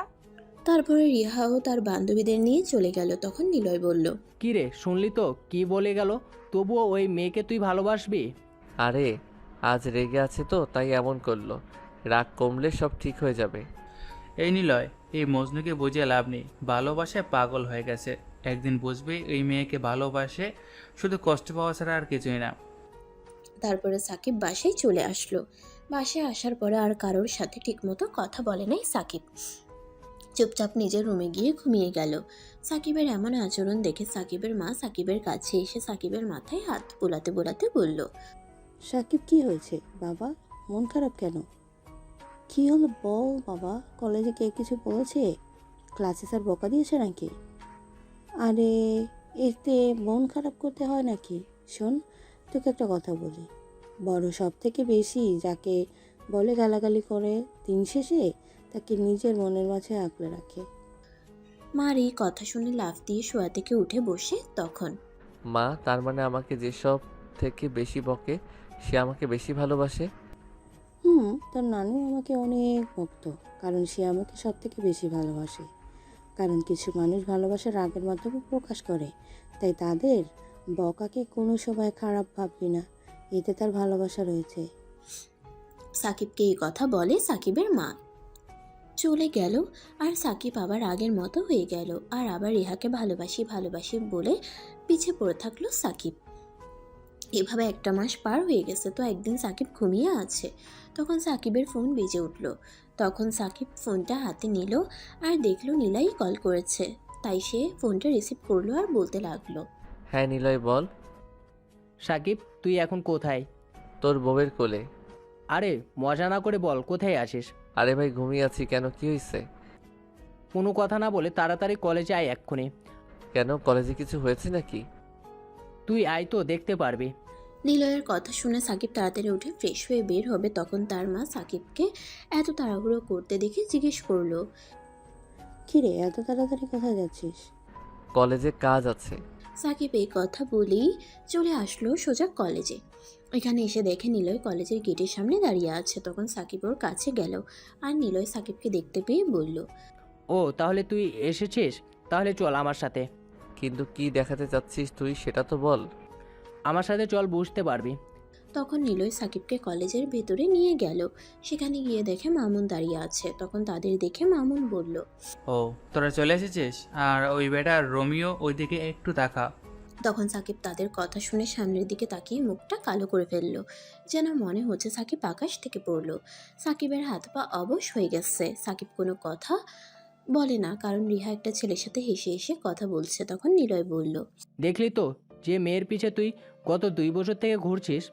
S2: তারপরে রিহা ও তার বান্ধবীদের নিয়ে চলে গেল। তখন নিলয় বলল,
S4: কি রে, শুনলি তো কি বলে গেল? তবুও ওই মেয়েকে তুই ভালোবাসবি?
S1: আরে আজ রেগে আছে তো তাই এমন করলো, রাগ কমলে সব ঠিক হয়ে যাবে।
S5: এই নিলয়, এই মজনুকে বুঝিয়ে লাভ নেই, ভালোবাসায় পাগল হয়ে গেছে। একদিন বুঝবে এই মেয়েকে ভালোবাসে, শুধু কষ্ট পাওয়া ছাড়া আর কিছুই না।
S2: তারপরে সাকিব বাসায় চলে আসলো। বাসায় আসার পরে আর কারোর সাথে ঠিকমতো কথা বলে নাই সাকিব। চুপচাপ নিজের রুমে গিয়ে ঘুমিয়ে গেল। সাকিবের এমন আচরণ দেখে সাকিবের মা সাকিবের কাছে এসে সাকিবের মাথায় হাত বোলাতে বোলাতে বলল,
S9: সাকিব কি হয়েছে বাবা? মন খারাপ কেন? কি হলো বল বাবা? কলেজে কে কিছু বলেছে? ক্লাসে স্যার বকা দিয়েছে নাকি? আরে এতে মন খারাপ করতে হয় নাকি? শোন, তোকে একটা কথা বলি, বড় সব থেকে বেশি যাকে বলে গালাগালি করে, দিন শেষে তাকে নিজের মনের মাঝে আঁকড়ে রাখে।
S2: মার এই কথা শুনে লাফ দিয়ে শোয়া থেকে উঠে বসে। তখন
S1: মা, তার মানে আমাকে যেসব থেকে বেশি বকে সে আমাকে বেশি ভালোবাসে?
S9: তোর নানু আমাকে অনেক বকত, কারণ সে আমাকে সব থেকে বেশি ভালোবাসে। কারণ কিছু মানুষ ভালোবাসার রাগের মাধ্যমে প্রকাশ করে, তাই তাদের বকাকে কোনো সময় খারাপ ভাববি না, এতে তার ভালোবাসা রয়েছে।
S2: সাকিবকে এই কথা বলে সাকিবের মা। চলে গেল। আর সাকিব আবার আগের মতো হয়ে গেল, আর আবার রিহাকে ভালোবাসি ভালোবাসি বলে পিছে পড়ে থাকলো সাকিব। এভাবে 1 মাস পার হয়ে গেছে। তো একদিন সাকিব ঘুমিয়ে আছে, তখন সাকিবের ফোন বেজে উঠল। তখন সাকিব ফোনটা হাতে নিল আর দেখলো নীলাই কল করেছে, তাই সে ফোনটা রিসিভ করলো আর বলতে লাগলো,
S1: হ্যাঁ নিলয় বল।
S4: সাকিব, তুই এখন কোথায়?
S1: তোর বউয়ের কোলে।
S4: আরে মজা না করে বল, কোথায় আছিস?
S1: আরে ভাই ঘুমিয়ে আছি। কেন, কি হয়েছে?
S4: কোনো কথা না বলে তাড়াতাড়ি কলেজে আয় এক্ষুনি।
S1: কেন, কলেজে কিছু হয়েছে নাকি?
S4: তুই আয় তো দেখতে পারবি।
S2: নিলয়ের কথা শুনে সাকিব তাড়াতাড়ি উঠে ফ্রেশ হয়ে বের হবে, তখন তার মা সাকিবকে এত তাড়াহুড়ো করতে দেখে জিজ্ঞেস করলো,
S9: কিরে এত তাড়াতাড়ি কোথায় যাচ্ছিস?
S1: কলেজে কাজ আছে।
S2: সাকিব এই কথা বলেই চলে আসলো সোজা কলেজে। এখানে এসে দেখে নিলয় কলেজের গেটের সামনে দাঁড়িয়ে আছে। তখন সাকিব ওর কাছে গেল আর নিলয় সাকিবকে দেখতে পেয়ে বলল,
S4: ও তাহলে তুই এসেছিস, তাহলে চল আমার সাথে।
S1: কিন্তু কি দেখাতে চাচ্ছিস তুই সেটা তো বল।
S4: আমার সাথে চল, বুঝতে পারবি।
S2: তখন নিলয় সাকিবকে কলেজের ভেতরে নিয়ে গেল। সেখানে গিয়ে দেখে মামুন দাঁড়িয়ে আছে। তখন তাদের দেখে মামুন বলল,
S5: ও তোরা চলে এসেছিস? আর ওই বেটা রোমিও ওইদিকে একটু তাকা।
S2: তখন সাকিব তাদের কথা শুনে সামনের দিকে তাকিয়ে মুখটা কালো করে ফেলল, যেন মনে হচ্ছে সাকিব আকাশ থেকে পড়ল। সাকিবের হাত পা অবশ হয়ে গেছে। সাকিব কোনো কথা বলে না, কারণ রিহা একটা ছেলের সাথে হেসে হেসে কথা বলছে। তখন নিলয় বলল,
S4: দেখলি তো, যে মেয়ের পিছে তুই গত 2 বছর থেকে ঘুরছিস,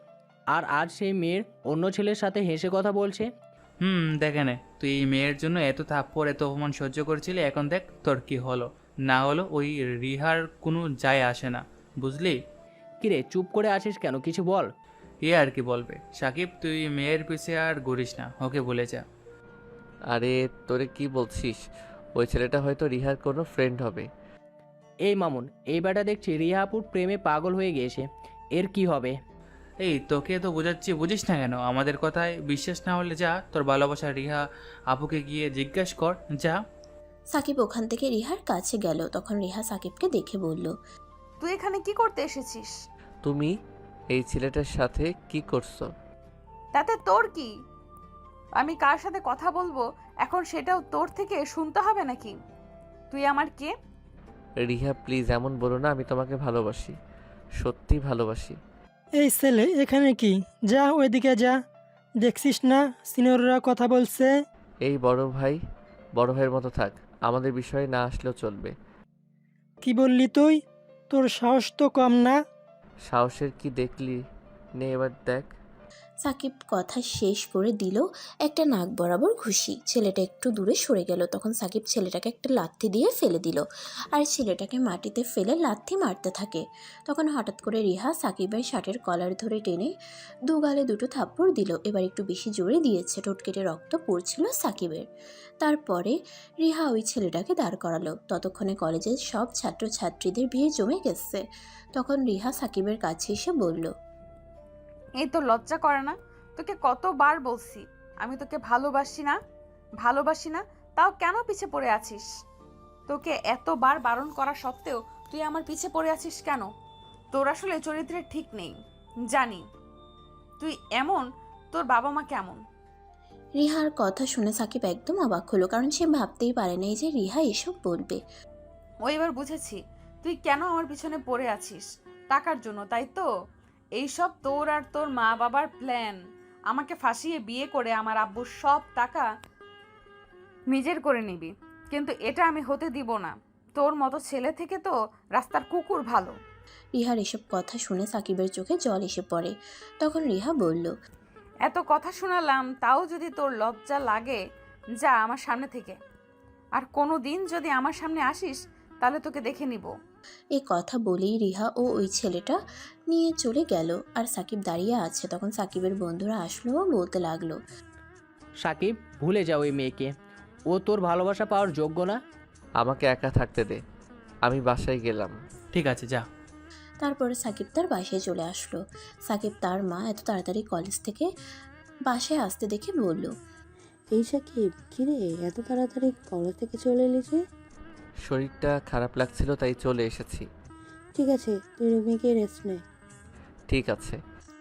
S4: আর আজ সেই মেয়ের অন্য ছেলের সাথে হেসে কথা বলছে।
S5: দেখে নে, তুই এই মেয়ের জন্য এত থাপ্পড় এত অপমান সহ্য করছিলি, এখন দেখ তোর কি হলো না হলো। ওই রিহার কোনো যায় আসে না, বুঝলি?
S4: কিরে চুপ করে আছিস কেন, কিছু বল।
S5: এ আর কি বলবে সাকিব, তুই মেয়ের পিছে আর ঘুরিস না, ওকে বলে যা।
S1: আরে তোরে কি বলছিস? ওই ছেলেটা হয়তো রিহার কোনো ফ্রেন্ড হবে।
S4: এই মামুন, এই বেটা দেখছি রিহা আপুর প্রেমে পাগল হয়ে গিয়েছে, এর কি হবে?
S5: এই তোকে তো বোঝাচ্ছি, বুঝিস না কেন? আমাদের কথায় বিশ্বাস না হলে যা, তোর ভালোবাসা রিহা আপুকে গিয়ে জিজ্ঞাসা কর, যা।
S2: সাকিব ওখান থেকে রিহার কাছে গেল। তখন রিহা সাকিবকে দেখে বলল,
S3: তুই এখানে কি করতে এসেছিস?
S1: তুমি এই ছেলেটার সাথে কি করছো?
S3: তাতে তোর কি? আমি কার সাথে কথা বলবো এখন সেটাও তোর থেকে শুনতে হবে নাকি? তুই আমার কে?
S1: রিহা প্লিজ এমন বলো না, আমি তোমাকে ভালোবাসি, সত্যি ভালোবাসি।
S15: এই ছেলে এখানে কি? যা ওইদিকে যা, দেখছিস না সিনিয়ররা কথা বলছে।
S1: এই বড় ভাইয়ের মতো থাক, আমাদের বিষয়ে না আসলেও চলবে।
S15: কি বললি তুই? তোর সাহস তো কম না।
S1: সাহসের কি দেখলি নে, এবার দেখ।
S2: সাকিব কথা শেষ করে দিল একটা নাক বরাবর ঘুষি। ছেলেটা একটু দূরে সরে গেল। তখন সাকিব ছেলেটাকে একটা লাথি দিয়ে ফেলে দিল আর ছেলেটাকে মাটিতে ফেলে লাথি মারতে থাকে। তখন হঠাৎ করে রিহা সাকিবের শার্টের কলার ধরে টেনে দু গালে দুটো থাপ্পড় দিল। এবার একটু বেশি জোরে দিয়েছে, ঠোঁট কেটে রক্ত পড়ছিল সাকিবের। তারপরে রিহা ওই ছেলেটাকে দাঁড় করালো। ততক্ষণে কলেজের সব ছাত্রছাত্রীদের ভিড় জমে গেছে। তখন রিহা সাকিবের কাছে এসে বলল,
S3: এই তো লজ্জা করে না? তোকে কতবার বলছি আমি তোকে ভালোবাসি না, তাও কেন পিছে পড়ে আছিস? তোকে এতবার বারণ করা সত্ত্বেও তুই আমার পিছে পড়ে আছিস কেন? তোর আসলে চরিত্রের ঠিক নেই, জানি তুই এমন, তোর বাবা মা কেমন।
S2: রিহার কথা শুনে সাকিব একদম অবাক হলো, কারণ সে ভাবতেই পারে নাই যে রিহা এসব বলবে।
S3: ও এবার বুঝেছি তুই কেন আমার পিছনে পড়ে আছিস, টাকার জন্য, তাই তো? এইসব তোর আর তোর মা বাবার প্ল্যান। আমাকে ফাঁসিয়ে বিয়ে করে আমার আব্বুর সব টাকা নিজের করে নিবি, কিন্তু এটা আমি হতে দিব না। তোর মতো ছেলে থেকে তো রাস্তার কুকুর ভালো।
S2: রিহার এসব কথা শুনে সাকিবের চোখে জল এসে পড়ে। তখন রিহা বলল,
S3: এত কথা শোনালাম, তাও যদি তোর লজ্জা লাগে, যা আমার সামনে থেকে। আর কোনো দিন যদি আমার সামনে আসিস তাহলে তোকে দেখে নিব।
S2: এই কথা বলেই রিহা ও ওই ছেলেটা নিয়ে চলে গেল আর সাকিব দাঁড়িয়ে আছে। তখন সাকিবের বন্ধুরা আসলো ও বলতে লাগলো,
S4: সাকিব, ভুলে যাও ওই মেয়েকে, ও তোর ভালোবাসা পাওয়ার যোগ্য না।
S1: আমাকে একা থাকতে দে, আমি বাসায় গেলাম।
S5: ঠিক আছে, যা।
S2: তারপরে সাকিব তার বাসায় চলে আসলো। সাকিব তার মা এত তাড়াতাড়ি কলেজ থেকে বাসায় আসতে দেখে বলল,
S9: এই সাকিব, কিরে এত তাড়াতাড়ি কলেজ থেকে চলে এলি যে?
S1: শরীরটা খারাপ লাগছিল তাই চলে এসেছি।
S9: ঠিক আছে, তুই রুমে গিয়ে রেস্ট নে।
S1: ঠিক আছে।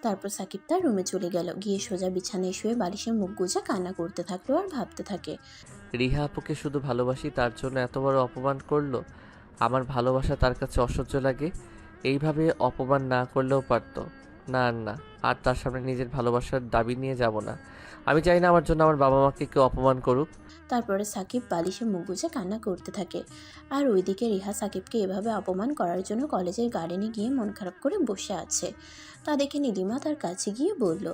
S2: তারপর সাকিব তার রুমে চলে গেল। গিয়ে সোজা বিছানায় শুয়ে বালিশে মুখ গুজে কান্না করতে থাকলো আর ভাবতে থাকে,
S1: রিহা আপুকে শুধু ভালোবাসি তার জন্য এত বড় অপমান করলো। আমার ভালোবাসা তার কাছে অসহ্য লাগে। এইভাবে অপমান না করলেও পারতো। না আর তার সামনে নিজের ভালোবাসার দাবি নিয়ে যাব না। আমি চাই না আমার জন্য আমার বাবা মাকে কেউ অপমান করুক।
S2: তারপরে সাকিব বালিশে মুখ গুজে কান্না করতে থাকে। আর ওইদিকে রিহা সাকিবকে এভাবে অপমান করার জন্য কলেজের গার্ডেনে গিয়ে মন খারাপ করে বসে আছে। তা দেখে নীলিমা তার কাছে গিয়ে বলল,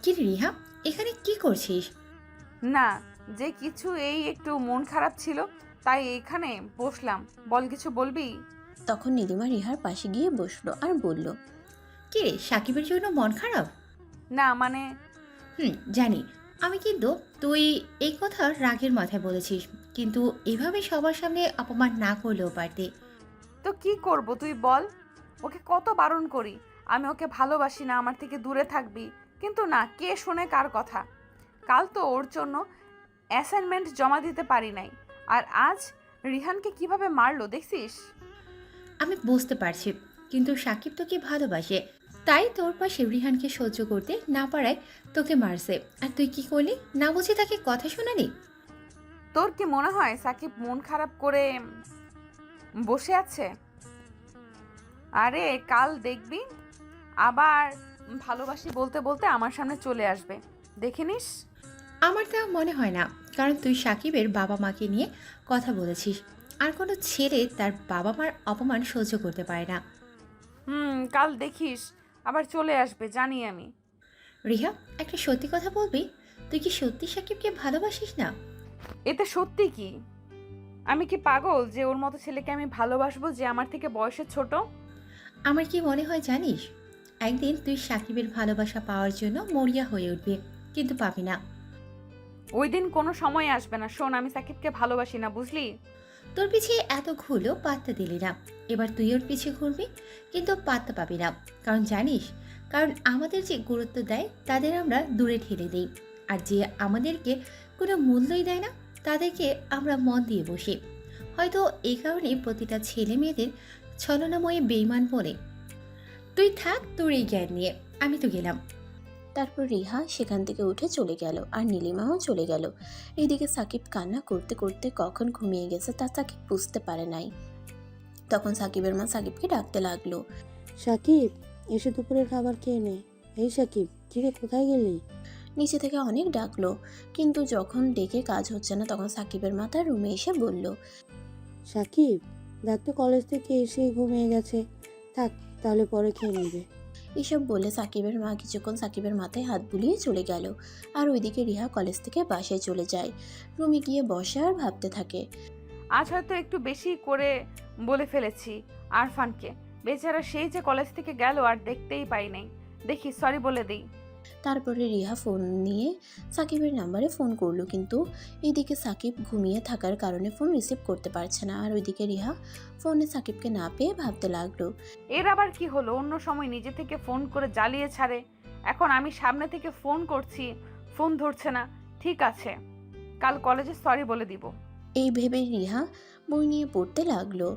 S7: কি রে রিহা, এখানে কি করছিস?
S3: না, যে কিছু এই একটু মন খারাপ ছিল তাই এখানে বসলাম। বল, কিছু বলবি?
S2: তখন নীলিমা রিহার পাশে গিয়ে বসলো আর বলল,
S7: কি রে, সাকিবের জন্য মন খারাপ?
S3: না মানে
S7: জানি আমি, কিন্তু তুই এই কথা রাগের মাথায় বলেছিস, কিন্তু এভাবে সবার সামনে অপমান না করলেও পারতি।
S3: তো কি করব তুই বল? ওকে কত বারণ করি আমি ওকে ভালোবাসি না, আমার থেকে দূরে থাকবি, কিন্তু না, কে শোনে কার কথা। কাল তো ওর জন্য অ্যাসাইনমেন্ট জমা দিতে পারি নাই, আর আজ রিহানকে কিভাবে মারলো দেখছিস?
S7: আমি বুঝতে পারছি, কিন্তু সাকিব তোকে ভালোবাসে, তাই তোর পাশে রিহানকে সহ্য করতে না পারায় তোকে মারছে। আর তুই কি করলি? না বুঝে তাকে কথা শোনালি?
S3: তোর কি মনে হয় সাকিব মন খারাপ করে বসে আছে? আরে কাল দেখবি আবার ভালোবাসি বলতে বলতে আমার সামনে চলে আসবে, দেখে নিস।
S7: আমার তা মনে হয় না, কারণ তুই সাকিবের বাবা মাকে নিয়ে কথা বলেছিস, আর কোনো ছেলে তার বাবা মার অপমান সহ্য করতে পারে না।
S3: কাল দেখিস আবার চলে আসবে, জানি আমি।
S7: রিহা, একটা সত্যি কথা বলবি? তুই কি সত্যি সাকিবকে ভালোবাসিস না?
S3: এতে সত্যি কি? আমি কি পাগল যে ওর মতো ছেলেকে আমি ভালোবাসবো যে আমার থেকে বয়সে ছোট?
S7: আমার কি মনে হয় জানিস, একদিন তুই সাকিবের ভালোবাসা পাওয়ার জন্য মরিয়া হয়ে উঠবি, কিন্তু পাবি না।
S3: ওই দিন কোনো সময় আসবে না। শোন, আমি সাকিবকে ভালোবাসি না, বুঝলি?
S7: তোর পিছিয়ে এত ঘুরলো, পাত্তা দিলি না, এবার তুই ওর পিছিয়ে ঘুরবি, কিন্তু পাত্তা পাবি না। কারণ জানিস, কারণ আমাদের যে গুরুত্ব দেয় তাদের আমরা দূরে ঠেলে দিই, আর যে আমাদেরকে কোনো মূল্যই দেয় না তাদেরকে আমরা মন দিয়ে বসি। হয়তো এই কারণেই প্রতিটা ছেলে মেয়েদের ছলনাময়ী বেইমান বলে। তুই থাক তোর এই জ্ঞান নিয়ে, আমি তো গেলাম।
S2: তারপর রিহা সেখান থেকে উঠে চলে গেল, আর নীলিমাও চলে গেল। এইদিকে সাকিব কান্না করতে করতে কখন ঘুমিয়ে গেছে তা সাকিব বুঝতে পারে নাই। তখন সাকিবের মা সাকিবকে ডাকতে লাগলো।
S9: সাকিব, এসে দুপুরের খাবার খেয়ে নে। এই সাকিব, কিরে কোথায় গেলি?
S2: নিচে থেকে অনেক ডাকলো, কিন্তু যখন ডেকে কাজ হচ্ছে না তখন সাকিবের মা তার রুমে এসে বলল,
S9: সাকিব, দেখ তো কলেজ থেকে এসেই ঘুমিয়ে গেছে, থাক তাহলে পরে খেয়ে নেবে।
S2: এসব বলে সাকিবের মা কিছুক্ষণ সাকিবের মাথায় হাত বুলিয়ে চলে গেল। আর ওইদিকে রিহা কলেজ থেকে বাসায় চলে যায়। রুমে গিয়ে বসে আর ভাবতে থাকে।
S3: আজ হয়তো একটু বেশি করে বলে ফেলেছি আরফানকে। বেচারা সেই যে কলেজ থেকে গেল আর দেখতেই পাই নাই, দেখি সরি বলে দিই।
S2: তারপরে রিহা ফোন নিয়ে সাকিবের নাম্বারে ফোন করলো, কিন্তু এইদিকে সাকিব ঘুমিয়ে থাকার কারণে ফোন রিসিভ করতে পারছে না। আর ওইদিকে রিহা ফোনে সাকিবকে না পেয়ে ভাবতে লাগলো,
S3: এর আবার কি হলো? অন্য সময় নিজে থেকে ফোন করে জ্বালিয়ে ছাড়ে, এখন আমি সামনে থেকে ফোন করছি, ফোন ধরছে না। ঠিক আছে, কাল কলেজে সরি বলে দিব।
S2: এই ভেবে রিহা বই নিয়ে পড়তে লাগলো।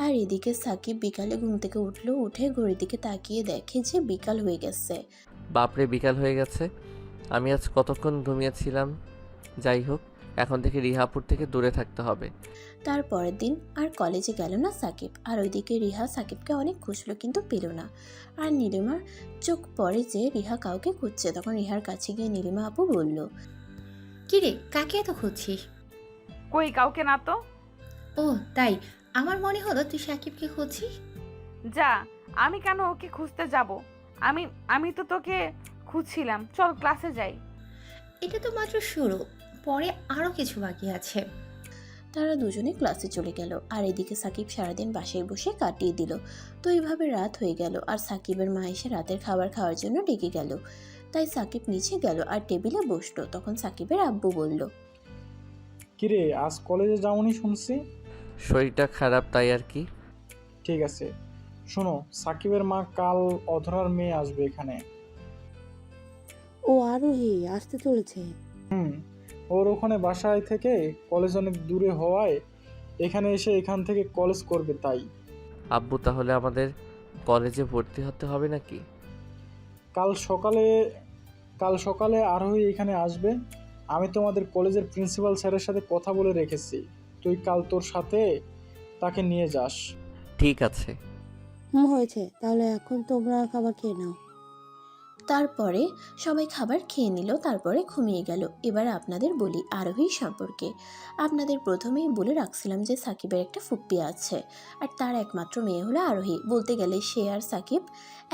S2: আর এদিকে সাকিব বিকালে ঘুম থেকে উঠলো, উঠে ঘড়ির দিকে তাকিয়ে দেখে যে বিকাল হয়ে গেছে।
S1: বাপরে, বিকাল হয়ে গেছে! আমি আজ কতক্ষণ ঘুমিয়েছিলাম। যাই হোক, এখন থেকে রিহাপুর থেকে দূরে থাকতে হবে।
S2: তার পরের দিন আর কলেজে গেল না সাকিব। আর ওইদিকে রিহা সাকিবকে অনেক খুঁজলো, কিন্তু পেল না। আর নীলিমার চোখ পড়ে যে রিহা কাউকে খুঁজছে। তখন রিহার কাছে গিয়ে নীলিমা আপু বলল,
S7: কিরে, কাকে এত খুঁজছিস?
S3: কই, কাউকে না তো।
S7: ও তাই, আমার মনে হলো তুই সাকিবকে খুঁজছিস।
S3: যা, আমি কেন ওকে খুঁজতে যাব? আমি তো তোকে খুঁজছিলাম। চল ক্লাসে যাই।
S7: এটা তো মাত্র শুরু, পরে আরো কিছু বাকি আছে।
S2: তারা দুজনে ক্লাসে চলে গেল। আর এদিকে সাকিব সারাদিন বাসায় বসে কাটিয়ে দিল। তো এইভাবে রাত হয়ে গেল, আর সাকিবের মা এসে রাতের খাবার খাওয়ার জন্য ডেকে গেল। তাই সাকিব নিচে গেল আর টেবিলে বসলো। তখন সাকিবের আব্বু বলল,
S14: কিরে, আজ কলেজে যাওনি শুনছি?
S1: শরীরটা খারাপ, তাই আর কি।
S14: ঠিক আছে, শোনো, সাকিবের মা কাল অধরার মেয়ে আসবে এখানে।
S9: ও আরোহী আসতে চলেছে?
S14: ওর ওখানে বাসায় থেকে কলেজ অনেক দূরে হওয়ায় এখানে এসে এখান থেকে কলেজ করবে। তাই
S1: আব্বু, তাহলে আমাদের কলেজে ভর্তি হতে হবে নাকি?
S14: কাল সকালে আরোহী এখানে আসবে। আমি তোমাদের কলেজের প্রিন্সিপাল স্যারের সাথে কথা বলে রেখেছি, তুই কাল তোর সাথে তাকে নিয়ে যাস।
S1: ঠিক আছে।
S9: হয়েছে, তাহলে এখন তোমরা খাবার খেয়ে নাও।
S2: তারপরে সবাই খাবার খেয়ে নিল, তারপরে ঘুমিয়ে গেল। এবার আপনাদের বলি আরোহী সম্পর্কে। আপনাদের প্রথমেই বলে রাখছিলাম যে সাকিবের একটা ফুপ্পি আছে, আর তার একমাত্র মেয়ে হলো আরোহী। বলতে গেলে সে আর সাকিব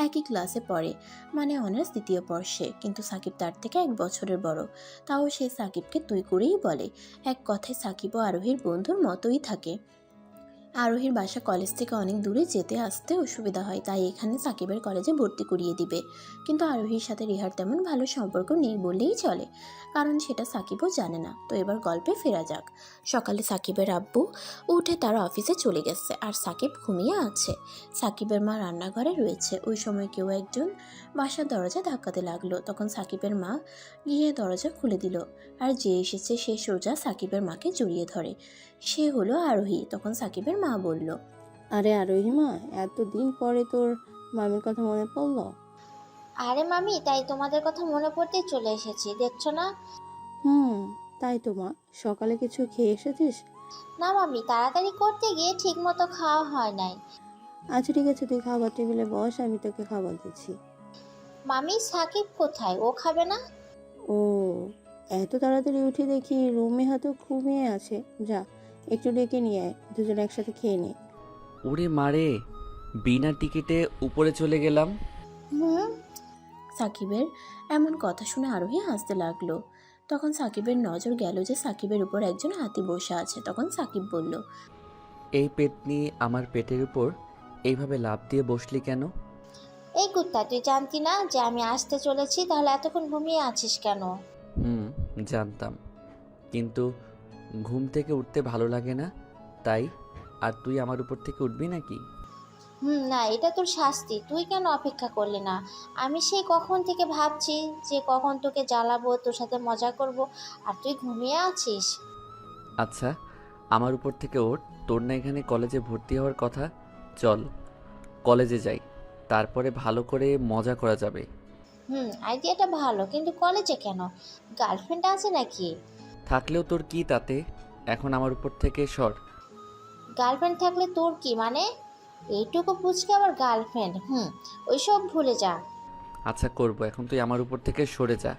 S2: একই ক্লাসে পড়ে, মানে অনার্স 2য় বর্ষে। কিন্তু সাকিব তার থেকে 1 বছরের বড়। তাও সে সাকিবকে তুই করেই বলে। এক কথায় সাকিব ও আরোহীর বন্ধুর মতোই থাকে। আরোহীর বাসা কলেজ থেকে অনেক দূরে, যেতে আসতে অসুবিধা হয়, তাই এখানে সাকিবের কলেজে ভর্তি করিয়ে দিবে। কিন্তু আরোহীর সাথে রিহার তেমন ভালো সম্পর্ক নেই বললেই চলে, কারণ সেটা সাকিবও জানে না। তো এবার গল্পে ফেরা যাক। সকালে সাকিবের আব্বু উঠে তার অফিসে চলে গেছে, আর সাকিব ঘুমিয়ে আছে। সাকিবের মা রান্নাঘরে রয়েছে। ওই সময় কেউ একজন বাসার দরজা ধাক্কাতে লাগলো। তখন সাকিবের মা গিয়ে দরজা খুলে দিল, আর যে এসেছে সে সোজা সাকিবের মাকে জড়িয়ে ধরে। সে হলো আরোহী। তখন সাকিবের মা বলল,
S9: আরে আরোহী মা, এতদিন পরে তোর মামির কথা মনে পড়লো?
S16: আরে মামি, তাই তোমাদের কথা মনে পড়তেই চলে এসেছি, দেখছো না?
S9: তাই তো মা, সকালে কিছু খেয়ে এসেছিস?
S16: না মামি, তাড়াতাড়ি করতে গিয়ে ঠিক মতো খাওয়া হয় নাই।
S9: আচ্ছা ঠিক আছে, তুই খাবার টেবিলে বস, আমি তোকে খাবার দিচ্ছি।
S16: মামি, সাকিব কোথায়? ও খাবে না?
S9: ও, এত তাড়াতাড়ি উঠে দেখি রুমে হয়তো ঘুমিয়ে আছে। যা, একটু ডেকে নিয়ে আয়, দুজন একসাথে খেয়ে নে।
S1: ওরে মারে, বিনা টিকিটে উপরে চলে গেলাম।
S2: সাকিবের এমন কথা শুনে আরোহী হাসতে লাগলো। তখন সাকিবের নজর গেল যে সাকিবের উপর একজন হাতি বসে আছে। তখন সাকিব বলল,
S1: এই পেতনি আমার পেটের উপর এইভাবে লাফ দিয়ে বসলি কেন?
S16: এই কুত্তা, তুই জানতি না যে আমি আসতে চলেছি? তাহলে এতক্ষণ ঘুমিয়ে আছিস কেন?
S1: জানতাম, কিন্তু ঘুম থেকে উঠতে ভালো লাগে না তাই। আর তুই আমার উপর থেকে উঠবি নাকি?
S16: না, এটা তোর শাস্তি। তুই কেন অপেক্ষা করলি না? আমি সেই কখন থেকে ভাবছি যে কখন তোকে জ্বালাবো, তোর সাথে মজা করব, আর তুই ঘুমিয়ে আছিস।
S1: আচ্ছা, আমার উপর থেকে ওঠ। তোর না এখানে কলেজে ভর্তি হওয়ার কথা? চল কলেজে যাই, তারপরে ভালো করে মজা করা যাবে।
S16: আইডিয়াটা ভালো, কিন্তু কলেজে কেন? গার্লফ্রেন্ড আছে নাকি?
S1: থাকলেও তোর কি তাতে? এখন আমার উপর থেকে সর।
S16: গার্লফ্রেন্ড থাকলে তোর কি মানে? এইটুকু পুচকে আবার গার্লফ্রেন্ড? ওইসব ভুলে যা।
S1: আচ্ছা করব, এখন তুই আমার উপর থেকে সরে যা।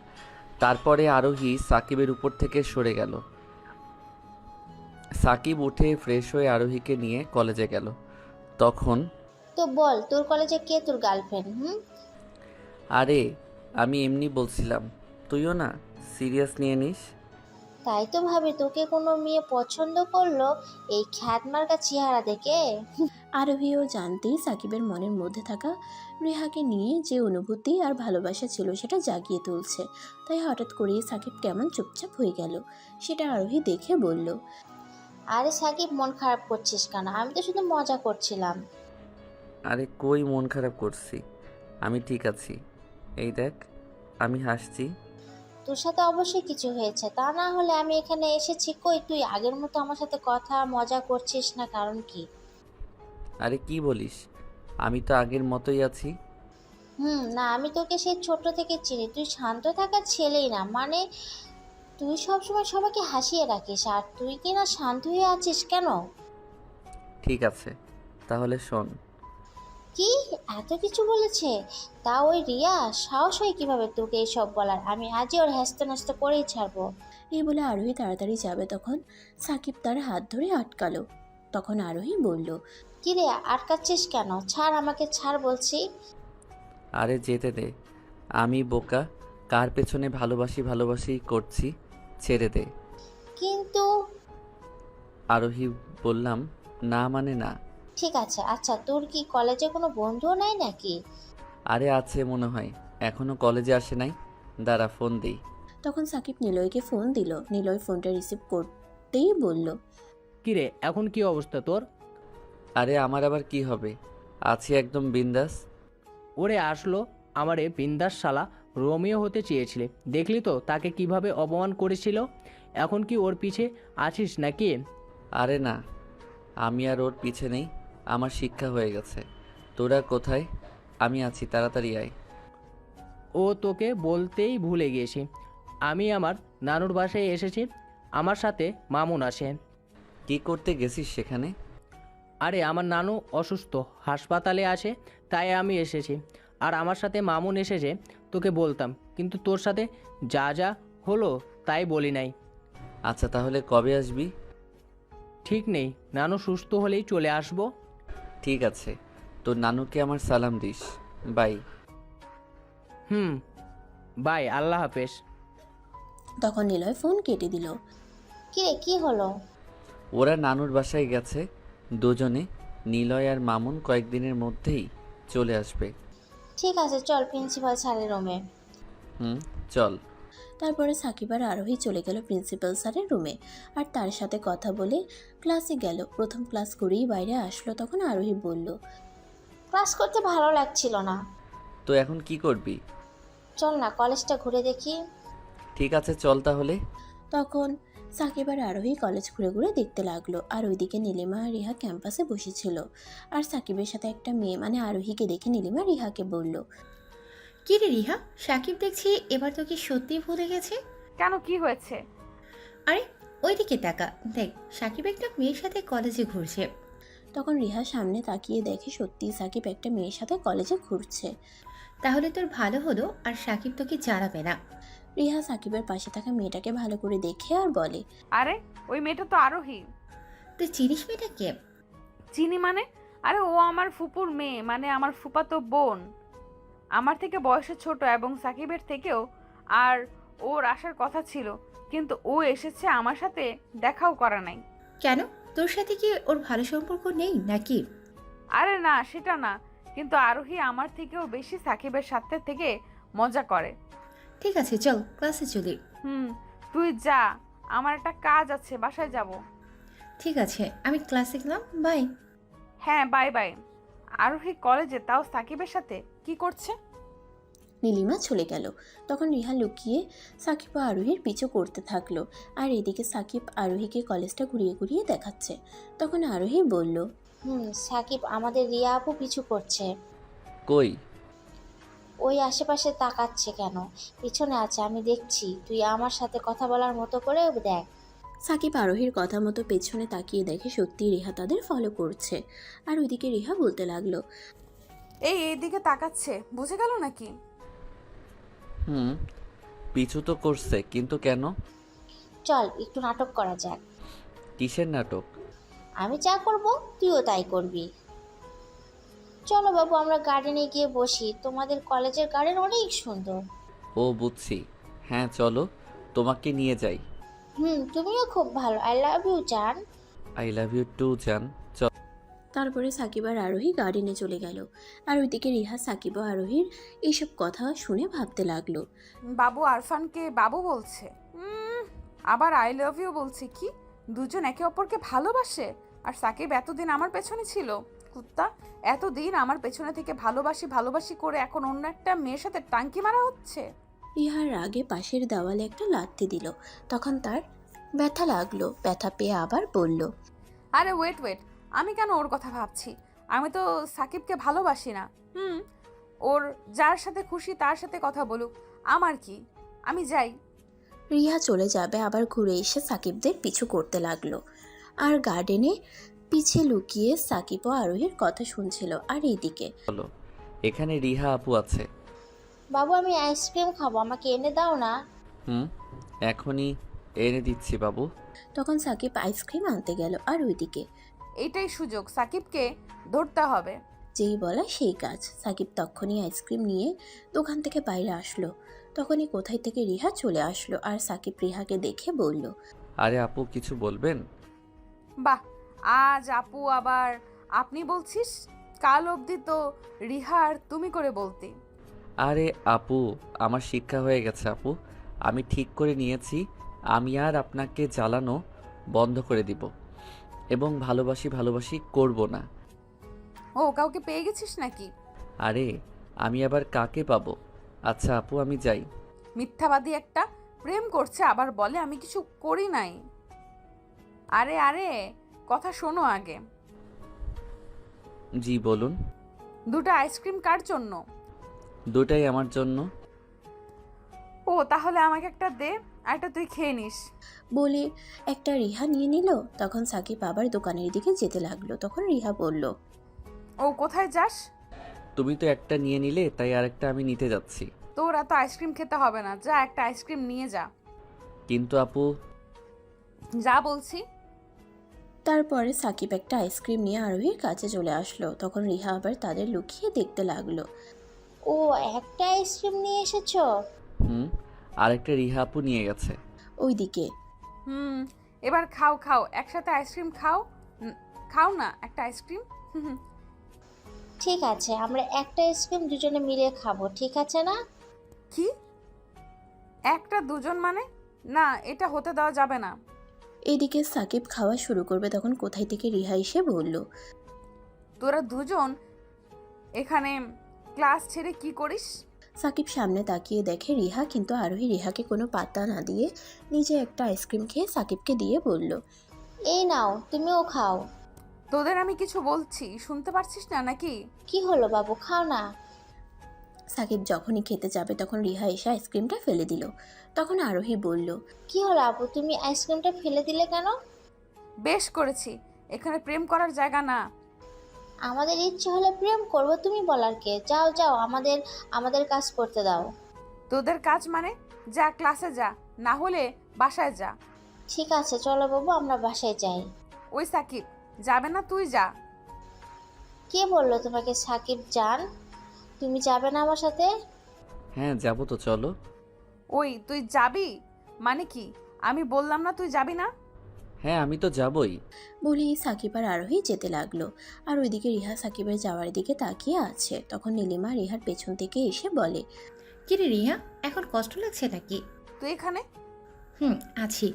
S1: তারপরে আরোহী সাকিবের উপর থেকে সরে গেল। সাকিব উঠে ফ্রেশ হয়ে আরোহীকে নিয়ে কলেজে গেল। তখন
S16: তো বল, তোর কলেজে কে তোর গার্লফ্রেন্ড?
S1: আরে আমি এমনি বলছিলাম, তুইও না সিরিয়াস নিয়ে নিস।
S16: তাই তো ভাবি, তোকে কোনো মেয়ে পছন্দ করলো এই খ্যাতমার্কা চেহারা দেখে।
S2: আরোহীও জানতেই সাকিবের মনের মধ্যে থাকা রেহাকে নিয়ে যে অনুভূতি আর ভালোবাসা ছিল সেটা জাগিয়ে তুলছে। তাই হঠাৎ করেই সাকিব কেমন চুপচাপ হয়ে গেল, সেটা আরোহী দেখে বলল,
S16: আরে সাকিব, মন খারাপ করছিস কেন? আমি তো শুধু মজা করছিলাম।
S1: আরে কই মন খারাপ করছি, আমি ঠিক আছি। এই দেখ, আমি হাসছি।
S16: তোর সাথে অবশ্যই কিছু হয়েছে, তা না হলে আমি এখানে এসেছি কই? তুই আগের মতো আমার সাথে কথা মজা করছিস না, কারণ কি?
S1: আরে কি বলিস, আমি তো আগের মতোই আছি।
S16: না, আমি তোকে সেই ছোট থেকে চিনি। তুই শান্ত থাকার ছেলেই না, মানে তুই সবসময় সবাইকে হাসিয়ে রাখিস, আর তুই কি না শান্ত হয়ে আছিস কেন?
S1: ঠিক আছে, তাহলে শোন।
S16: কি এত কিছু বলেছে? তা ওই রিয়া সাহস হয় কিভাবে তোকে এইসব বলার? আমি আজই ওর হ্যাস্ত ন্যস্ত করেই ছাড়বো।
S2: এই বলে আরোহী তাড়াতাড়ি যাবে, তখন সাকিব তার হাত ধরে আটকালো। তখন আরোহী বলল,
S16: কি রে, আটকাচ্ছিস কেন? ছাড় আমাকে, ছাড় বলছি।
S1: আরে যেতে দে, আমি বোকা কার পেছনে ভালোবাসি ভালোবাসি করছি, ছেড়ে দে।
S16: কিন্তু
S1: আরোহী বললাম, না মানে না।
S16: ঠিক আছে। আচ্ছা, তোর কি কলেজে কোনো বন্ধুও নাই নাকি?
S1: আরে আছে মনে হয়, এখনো কলেজে আসে নাই, দাঁড়া ফোন দিই।
S2: তখন সাকিব নিলয়কে ফোন দিল। নিলয় ফোনটা রিসিভ করতেই বলল,
S4: কিরে, এখন কি অবস্থা তোর?
S1: আরে আমার আবার কি হবে, আছি একদম বিন্দাস।
S4: ওরে আসলো আমারে বিন্দাস শালা, রোমিও হতে চেয়েছিলে, দেখলি তো তাকে কিভাবে অপমান করেছিল। এখন কি ওর পিছে আছিস নাকি?
S1: আরে না, আমি আর ওর পিছে নেই, আমার শিক্ষা হয়ে গেছে। তোরা কোথায়? আমি আছি, তাড়াতাড়ি আয়।
S4: ও তোকে বলতেই ভুলে গিয়েছি, আমি আমার নানুর বাসায় এসেছি, আমার সাথে মামুন আসে।
S1: কি করতে গেছিস সেখানে?
S4: আরে আমার নানু অসুস্থ, হাসপাতালে আছে, তাই আমি এসেছি। আর আমার সাথে মামুন এসেছে, তোকে বলতাম, কিন্তু তোর সাথে যা যা হলো তাই বলি নাই।
S1: আচ্ছা তাহলে কবে আসবি?
S4: ঠিক নেই, নানু সুস্থ হলেই চলে আসব।
S1: ঠিক আছে, তোর নানুকে আমার সালাম দিস। বাই।
S4: বাই, আল্লাহ হাফেজ।
S2: তখন নিলয় ফোন কেটে দিল।
S16: কি রে, কি হলো?
S1: ওরা নানুর বাসায় গেছে, দুজনে নিলয় আর মামুন কয়েকদিনের মধ্যেই চলে আসবে।
S16: ঠিক আছে, চল প্রিন্সিপাল স্যারের রুমে।
S1: চল।
S2: তারপরে সাকিব আর আরোহী চলে গেল প্রিন্সিপাল স্যারের রুমে আর তার সাথে কথা বলে ক্লাসে গেল। প্রথম ক্লাস করেই বাইরে আসলো, তখন আরোহী বলল,
S16: ক্লাস করতে ভালো লাগছিল না।
S1: তো এখন কি করবি?
S16: চল না কলেজটা ঘুরে দেখি।
S1: ঠিক আছে, চল তাহলে।
S2: তখন সাকিব আর আরোহী কলেজ ঘুরে ঘুরে দেখতে লাগলো। আর ওইদিকে নীলিমা আর রিহা ক্যাম্পাসে বসেছিল। আর সাকিবের সাথে একটা মেয়ে মানে আরোহীকে দেখে নীলিমা রিহাকে বলল,
S7: কি রে রিহা, সাকিব দেখছি এবার তোকে সত্যিই ভুলে গেছে।
S3: কেন, কি হয়েছে?
S7: আরে ওইদিকে তাকা, দেখ সাকিব একটা মেয়ের সাথে কলেজে ঘুরছে।
S2: তখন রিহা সামনে তাকিয়ে দেখে সত্যি সাকিব একটা মেয়ের সাথে কলেজে ঘুরছে।
S7: তাহলে তোর ভালো হলো আর সাকিব তোকে জ্বালাবে না।
S2: রিহা সাকিবের পাশে থাকা মেয়েটাকে ভালো করে দেখে আর বলে,
S3: আরে ওই মেয়েটা তো আরোহী।
S7: তুই চিনিস মেয়েটাকে?
S3: চিনি মানে? আরে ও আমার ফুপুর মেয়ে, মানে আমার ফুপাতো বোন। আমার থেকে বয়সে ছোট এবং সাকিবের থেকেও। আর ওর আসার কথা ছিল, কিন্তু ও এসেছে, আমার সাথে দেখাও করা নাই।
S7: কেন, তোর সাথে কি ওর ভালো সম্পর্ক নেই নাকি?
S3: আরে না, সেটা না, কিন্তু আরোহী আমার থেকেও বেশি সাকিবের সাথে থেকে মজা করে।
S7: ঠিক আছে চল ক্লাসে চলি।
S3: তুই যা, আমার একটা কাজ আছে, বাসায় যাব।
S7: ঠিক আছে, আমি ক্লাসে গেলাম, বাই।
S3: হ্যাঁ, বাই বাই। আরোহী কলেজে, তাও সাকিবের সাথে কি করছে?
S2: নীলিমা চলে গেল। তখন রিহা লুকিয়ে সাকিব ও আরোহীর পিছু করতে থাকলো। আর এদিকে সাকিব আরোহীকে কলেজটা ঘুরিয়ে ঘুরিয়ে দেখাচ্ছে। তখন আরোহী বলল,
S16: সাকিব, আমাদের রিয়া আপু পিছু করছে।
S1: কই?
S16: ওই আশেপাশে তাকাচ্ছে কেন? পিছনে আছে, আমি দেখছি। তুই আমার সাথে কথা বলার মতো করে দেখ।
S2: সাকিব আরোহীর কথা মতো পেছনে তাকিয়ে দেখে সত্যি রিহা তাদের ফলো করছে। আর ওইদিকে রিহা বলতে লাগলো,
S3: এইদিকে তাকাচ্ছে, বুঝে গেল নাকি?
S1: পিছু তো করছে, কিন্তু কেন?
S16: চল একটু নাটক করা যাক।
S1: কিসের নাটক?
S16: আমি যা করব তুইও তাই করবি। চলো বাবু, আমরা গার্ডেনে গিয়ে বসি। তোমাদের কলেজের গার্ডেন অনেক সুন্দর।
S1: ও বুঝছি, হ্যাঁ চলো, তোমাকে নিয়ে যাই।
S16: তুমিও খুব ভালো। আই লাভ ইউ জান।
S1: আই লাভ ইউ টু জান। চল।
S2: তারপরে সাকিব আর আরোহী গার্ডেনে চলে গেল। আর ওইদিকে রিহা সাকিব ও আরোহীর এইসব কথা শুনে ভাবতে লাগলো,
S3: বাবু আরফানকে বাবু বলছে, আবার আই লাভ ইউ বলছে। কি দুজন একে অপরকে ভালোবাসে? আর সাকিব এতদিন আমার পেছনে ছিল। কুত্তা, এতদিন আমার পেছনে থেকে ভালোবাসি ভালোবাসি করে এখন অন্য একটা মেয়ের সাথে টাঙ্কি মারা হচ্ছে।
S2: রিহার রাগে পাশের দেওয়ালে একটা লাথি দিল। তখন তার ব্যথা লাগলো। ব্যথা পেয়ে আবার বলল,
S3: আরে ওয়েট, আমি কেন ওর কথা ভাবছি? আমি তো সাকিবকে ভালোবাসি না। ওর যার সাথে খুশি তার সাথে কথা বলুক, আমার কি, আমি যাই।
S2: রিহা চলে যাবে, আবার ঘুরে এসে সাকিবদের পিছু করতে লাগলো। আর গার্ডেনে পিছে লুকিয়ে সাকিব ও আরোহীর কথা শুনছিল। আর এইদিকে
S1: চলো, এখানে রিহা আপু আছে।
S16: বাবু, আমি আইসক্রিম খাবো, আমাকে এনে দাও না।
S1: এখনই এনে দিচ্ছি বাবু।
S2: তখন সাকিব আইসক্রিম আনতে গেল। আর ওইদিকে
S3: এইটাই সুযোগ, সাকিবকে ধরতে হবে।
S2: যেই বলা সেই কাজ। সাকিব তখনই আইসক্রিম নিয়ে দোকান থেকে বাইরে আসলো। তখনই কোথায় থেকে রিহা চলে আসলো। আর সাকিব রিহাকে দেখে বলল,
S1: আরে আপু, কিছু বলবেন?
S3: বাহ, আজ আপু আবার আপনি বলছিস? কাল অবধি তো রিহার তুমি করে বলতে।
S1: আরে আপু, আমার শিক্ষা হয়ে গেছে আপু। আমি ঠিক করে নিয়েছি, আমি আর আপনাকে জ্বালানো বন্ধ করে দিব এবং ভালোবাসি করব না।
S3: ও, কাউকে পেয়ে গেছিস নাকি?
S1: আরে আমি আবার কাকে পাবো? আচ্ছা আপু, আমি যাই।
S3: মিথ্যাবাদী একটা, প্রেম করছে আবার বলে আমি কিছু করি নাই। আরে কথা শোনো আগে।
S1: জি বলুন।
S3: দুটো আইসক্রিম কার জন্য?
S1: দুটাই আমার জন্য।
S3: ও, তাহলে আমাকে একটা দে, একটা তুই খেয়ে নিস।
S2: বলে একটা রিহা নিয়ে নিল। তখন সাকিব আবার দোকানের দিকে যেতে লাগলো। তখন রিহা বলল,
S3: ও, কোথায় যাস?
S1: তুমি তো একটা নিয়ে নিলে, তাই আরেকটা আমি নিতে যাচ্ছি।
S3: তোর এত আইসক্রিম খেতে হবে না, যা একটা আইসক্রিম নিয়ে যা।
S1: কিন্তু আপু।
S3: যা বলছি।
S2: তারপরে সাকিব একটা আইসক্রিম নিয়ে আরোহীর কাছে চলে আসলো। তখন রিহা আবার তাদের লুকিয়ে দেখতে লাগলো।
S16: ও, একটা আইসক্রিম নিয়ে এসেছো?
S1: আরেকটা রিহা আপু নিয়ে গেছে।
S2: ওইদিকে
S3: এবার খাও, একসাথে আইসক্রিম খাও। খাও না একটা আইসক্রিম।
S16: ঠিক আছে, আমরা একটা আইসক্রিম দুজনে মিলে খাবো, ঠিক আছে না?
S3: কি একটা দুজন মানে? না, এটা হতে দেওয়া যাবে না।
S2: এদিকে সাকিব খাওয়া শুরু করবে তখন কোথায় থেকে রিহা এসে বলল,
S3: তোরা দুজন এখানে ক্লাস ছেড়ে কি করিস?
S2: সাকিব সামনে তাকিয়ে দেখে রিহা, কিন্তু আরোহী রিহাকে কোনো পাত্তা না দিয়ে নিজে একটা আইসক্রিম খেয়ে সাকিবকে দিয়ে বলল,
S16: এই নাও, তুমিও খাও।
S3: তোদের আমি কিছু বলছি, শুনতে পারছিস না নাকি?
S16: কি হলো বাবু, খাও না।
S2: সাকিব যখনই খেতে যাবে তখন রিহা এসে আইসক্রিমটা ফেলে দিল। তখন আরোহী বলল,
S16: কি হলো আপু, তুমি আইসক্রিমটা ফেলে দিলে কেন?
S3: বেশ করেছি, এখানে প্রেম করার জায়গা না।
S16: আমাদের ইচ্ছে হলে প্রেম করব, তুমি বলার কে? যাও যাও, আমাদের কাজ করতে দাও।
S3: তোদের কাজ মানে? যা ক্লাসে যা, না হলে বাসায় যা।
S16: ঠিক আছে চলো বাবু, আমরা বাসায় যাই।
S3: ওই সাকিব, যাবে না? তুই যা।
S16: কে বললো তোমাকে সাকিব জান? তুমি যাবে না আমার সাথে?
S1: হ্যাঁ যাবো তো, চলো।
S3: ওই তুই যাবি মানে কি? আমি বললাম না তুই যাবি না?
S1: হ্যাঁ আমি তো যাবই।
S2: বলেই সাকিব আর আরোহী যেতে লাগলো। আর ওইদিকে রিহা সাকিবের যাওয়ার দিকে তাকিয়ে আছে। তখন নীলিমা রিহার পেছন থেকে এসে বলে,
S7: কিরে রিহা, এখন কষ্ট লাগছে নাকি?
S3: তুই এখানে?
S7: আছি,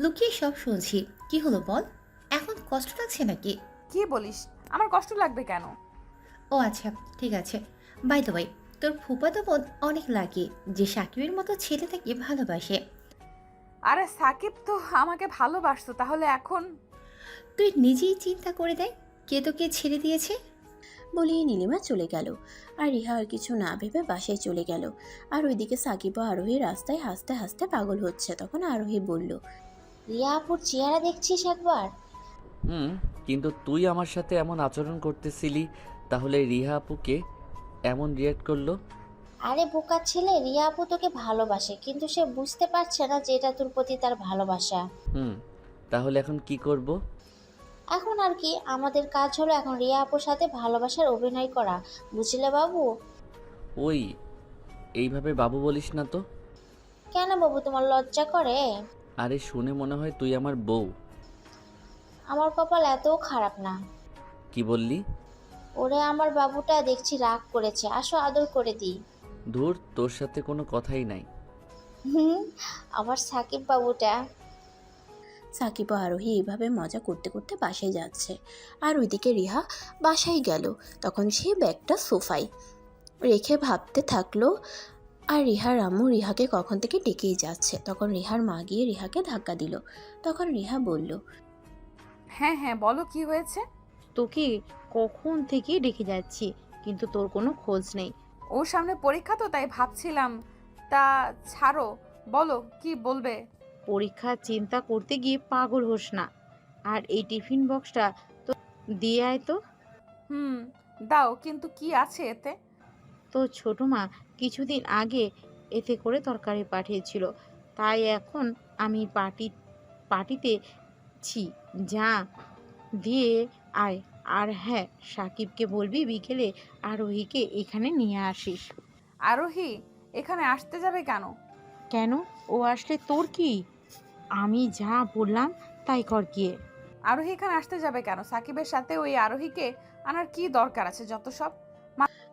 S7: লুকিয়ে সব শুনছি। কি হলো বল, এখন কষ্ট লাগছে নাকি?
S3: কি বলিস? আমার কষ্ট লাগবে কেন?
S7: ও আচ্ছা, ঠিক আছে। বাই দ্য ওয়ে, তোর ফুফাতো বোন অনেক লাগে যে সাকিবের মতো ছেলেটাকে ভালোবাসে।
S3: আরে সাকিব তো আমাকে ভালোবাসতো, তাহলে এখন?
S7: তুই নিজেই চিন্তা করে দেখ, কে তোকে ছেড়ে দিয়েছে।
S2: বলেই নীলিমা চলে গেল। আর রিহা আর কিছু না ভেবে বাসায় চলে গেল। আর ওইদিকে সাকিব ও আরোহী রাস্তায় হাসতে হাসতে পাগল হচ্ছে। তখন আরোহী বলল,
S16: রিয়া আপুর চেহারা দেখছিস একবার?
S1: কিন্তু তুই আমার সাথে এমন আচরণ করতেছিলি, তাহলে রিহা আপুকে এমন রিয়াক্ট করলো?
S16: আরে বোকা ছেলে, রিয়া আপু তোকে ভালোবাসে, কিন্তু সে বুঝতে পারছে না যে এটা তোর প্রতি তার ভালোবাসা।
S1: তাহলে এখন কি করব?
S16: এখন আর কি, আমাদের কাজ হলো এখন রিয়া আপুর সাথে ভালোবাসার অভিনয় করা, বুঝলে বাবু?
S1: ওই এইভাবে বাবু বলিস না তো।
S16: কেন বাবু, তোমার লজ্জা করে?
S1: আরে শুনে মনে হয় তুই আমার বউ।
S16: আমার কপাল এতও খারাপ না।
S1: কি বললি?
S16: ওরে আমার বাবুটা দেখছি রাগ করেছে, আসো আদর করে দিই।
S1: ধুর, তোর সাথে কোনো কথাই নাই।
S16: আমার সাকিব বাবুটা।
S2: সাকিব ও আরোহী এইভাবে মজা করতে করতে বাসায় যাচ্ছে। আর ওইদিকে রিহা বাসায় গেল। তখন সে ব্যাগটা সোফায় রেখে ভাবতে থাকলো। আর রিহার আম্মু রিহাকে কখন থেকে ডেকেই যাচ্ছে। তখন রিহার মা গিয়ে রিহাকে ধাক্কা দিল। তখন রিহা বলল,
S3: হ্যাঁ হ্যাঁ বলো, কি হয়েছে?
S12: তোকে কখন থেকে ডেকে যাচ্ছি, কিন্তু তোর কোনো খোঁজ নেই।
S3: ওর সামনে পরীক্ষা তো, তাই ভাবছিলাম। তা ছাড়ো, বলো কি বলবে।
S12: পরীক্ষার চিন্তা করতে গিয়ে পাগল হোস না। আর এই টিফিন বক্সটা তো দিয়ে আয় তো।
S3: দাও, কিন্তু কি আছে এতে?
S12: তো ছোট মা কিছুদিন আগে এতে করে তরকারি পাঠিয়েছিল, তাই এখন আমি পার্টিতে ছি। যা দিয়ে আয়। আর হ্যাঁ, সাকিবকে বলবি বিকেলে আরোহীকে এখানে নিয়ে আসিস।
S3: আরোহী এখানে আসতে যাবে কেন?
S12: কেন, ও আসলে তোর কি? আমি যা বললাম তাই কর গিয়ে।
S3: আরোহী এখানে আসতে যাবে কেন? সাকিবের সাথে ওই আরোহীকে আনার কি দরকার আছে যত সব।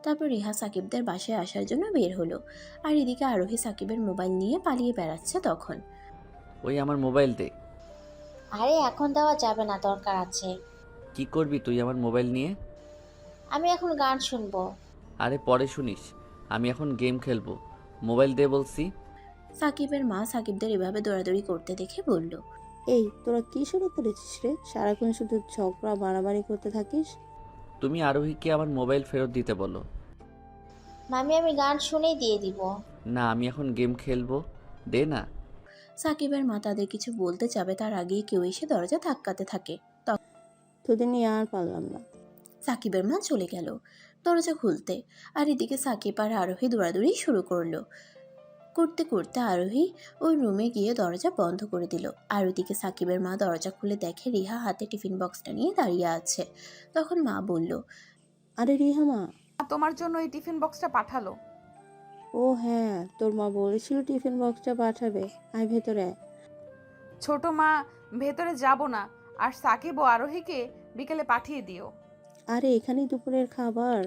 S2: তারপর রিহা সাকিবদের বাসায় আসার জন্য বের হলো। আর এদিকে আরোহী সাকিবের মোবাইল নিয়ে পালিয়ে বেড়াচ্ছে। তখন
S1: ওই আমার মোবাইল দে।
S16: আরে এখন দেওয়া যাবে না, দরকার আছে।
S1: কি করবি তুই আমার মোবাইল নিয়ে?
S16: আমি এখন গান শুনবো।
S1: আরে পরে শুনিস, আমি এখন গেম খেলবো। মোবাইল দে বলছি।
S2: সাকিবের মা সাকিবদের এভাবে দৌড়াদৌড়ি করতে দেখে বলল,
S9: এই তোরা কি শুরু করেছিস রে? সারাক্ষণ শুধু ঝগড়া বাড়াবাড়ি করতে থাকিস।
S1: তুমি আরোহীকে আমার মোবাইল ফেরত দিতে বলো।
S16: মামি আমি গান শুনেই দিয়ে দিব।
S1: না, আমি এখন গেম খেলবো, দে না।
S2: সাকিবের মা তাদের কিছু বলতে যাবে তার আগেই কেউ এসে দরজা ধাক্কাতে থাকে।
S9: তোদের নিয়ে আর পারলাম না।
S2: সাকিবের মা চলে গেল দরজা খুলতে। আর এদিকে সাকিব আর আরোহী দৌড়াদৌড়ি শুরু করলো। করতে করতে আরোহী ওই রুমে গিয়ে দরজা বন্ধ করে দিল। আর ওইদিকে সাকিবের মা দরজা খুলে দেখে রিহা হাতে টিফিন বক্সটা নিয়ে দাঁড়িয়ে আছে। তখন মা বলল,
S9: আরে রিহা মা,
S3: তোমার জন্য এই টিফিন বক্সটা পাঠালো।
S9: ও হ্যাঁ, তোর মা বলেছিল টিফিন বক্সটা পাঠাবে। আয় ভেতরে।
S3: ছোট মা ভেতরে যাব না, আর সাকিব ও আরোহীকে বিকেলে পাঠিয়ে দিও।
S9: আরে এখানেই দুপুরের খাবার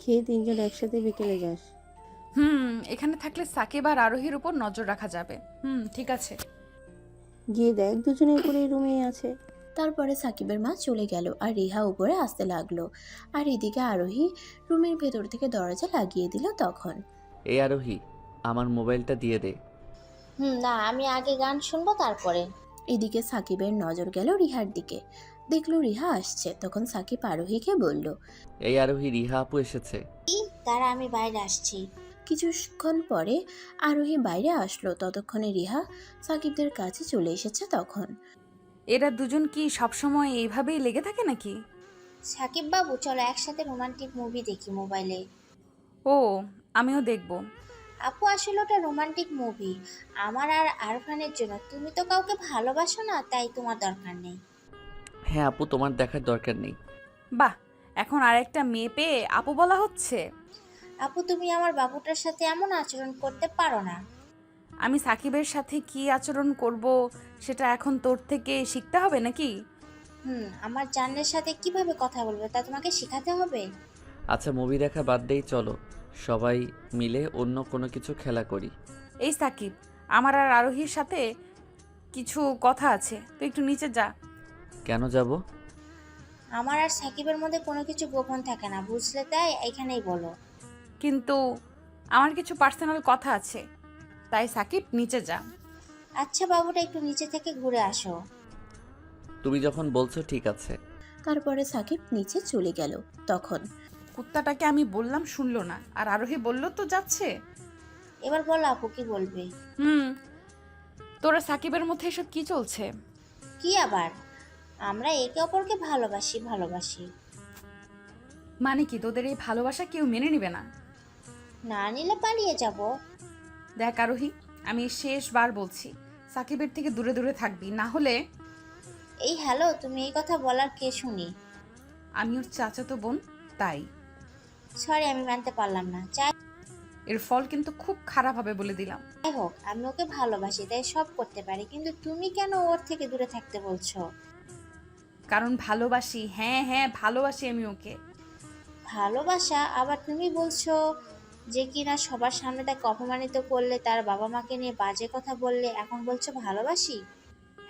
S9: খেয়ে তিনজন একসাথে বিকেলে যাস।
S3: এখানে থাকলে সাকিব আর আরোহীর উপর নজর রাখা যাবে। ঠিক আছে।
S9: গিয়ে দেখ দুজনে উপরে রুমেই আছে।
S2: তারপরে সাকিবের মা চলে গেল আর রিহা উপরে আসতে লাগলো। আর এদিকে আরোহী রুমের ভেতর থেকে দরজা লাগিয়ে দিল। তখন
S1: এই আরোহী, আমার মোবাইলটা দিয়ে দে।
S16: না, আমি আগে গান শুনবো তারপরে।
S2: এদিকে সাকিবের নজর গেল রিহার দিকে। দেখলো রিহা আসছে। তখন সাকিব আরোহীকে বলল,
S1: এই আরোহী, রিহা আপু এসেছে।
S16: কি? দাঁড়া, আমি বাইরে আসছি।
S2: কিছুক্ষণ পরে আরোহী বাইরে আসলো। ততক্ষণে রিহা সাকিবদের কাছে চলে এসেছে। তখন
S3: এরা দুজন কি সবসময় এইভাবেই লেগে থাকে নাকি?
S16: সাকিব বাবু, চলো একসাথে রোমান্টিক মুভি দেখি মোবাইলে।
S3: ও, আমিও দেখব।
S16: আপু, আসলে ওটা রোমান্টিক মুভি আমার আর আরফানের জন্য। তুমি তো কাউকে ভালোবাসো না, তাই তোমার দরকার নেই।
S1: হ্যাঁ আপু, তোমার দেখার দরকার নেই।
S3: বাহ, এখন আরেকটা মেয়ে পেয়ে আপু বলা হচ্ছে।
S16: আপু, তুমি আমার বাবুটার সাথে এমন আচরণ করতে পারো না।
S3: আমি সাকিবের সাথে কি আচরণ করব সেটা এখন তোর থেকে শিখতে হবে নাকি?
S16: আমার জানের সাথে কিভাবে কথা বলবে তা তোমাকে শেখাতে হবে।
S1: আচ্ছা, মুভি দেখা বাদ দেই, চলো সবাই মিলে অন্য কোনো কিছু খেলা করি।
S3: এই সাকিব, আমার আর আরোহীর সাথে কিছু কথা আছে, তুই একটু নিচে যা।
S1: কেন যাব?
S16: আমার আর সাকিবের মধ্যে কোনো কিছু গোপন থাকে না, বুঝলে? তাই এখানেই বলো।
S3: কিন্তু আমার কিছু পার্সোনাল কথা আছে, তাই সাকিব নিচে যা।
S16: আচ্ছা বাবুটা, একটু নিচে থেকে ঘুরে আসো।
S1: তুমি যখন বলছো ঠিক আছে।
S2: তারপরে সাকিব নিচে চলে গেল। তখন
S3: কুত্তাটাকে আমি বললাম, শুনলো না, আর আরোহী বললো তো যাচ্ছে।
S16: এবার বলো আপু, কি বলবে?
S3: তোরা সাকিবের মধ্যে এসব কি চলছে?
S16: কি আবার? আমরা একে অপরকে ভালোবাসি।
S3: মানে কি, তোদের এই ভালোবাসা কেউ মেনে নিবে না?
S16: না নিলে পালিয়ে যাব।
S3: দেখ আরোহী, আমি শেষবার বলছি, সাকিবের থেকে দূরে দূরে থাকবি, না হলে।
S16: এই হ্যালো, তুমি এই কথা বলার কে শুনি?
S3: আমি ওর চাচাতো বোন, তাই।
S16: সরি, আমি মানতে পারলাম না।
S3: এর ফল কিন্তু খুব খারাপ হবে বলে দিলাম।
S16: যাই হোক, আমি ওকে ভালোবাসি, তাই সব করতে পারি, কিন্তু তুমি কেন ওর থেকে দূরে থাকতে বলছো?
S3: কারণ ভালোবাসি। হ্যাঁ, ভালোবাসি আমি ওকে।
S16: ভালোবাসা? আবার তুমি বলছো যে কিনা সবার সামনে তাকে অপমানিত করলে, তার বাবা মাকে নিয়ে বাজে কথা বললে, এখন বলছো ভালোবাসি?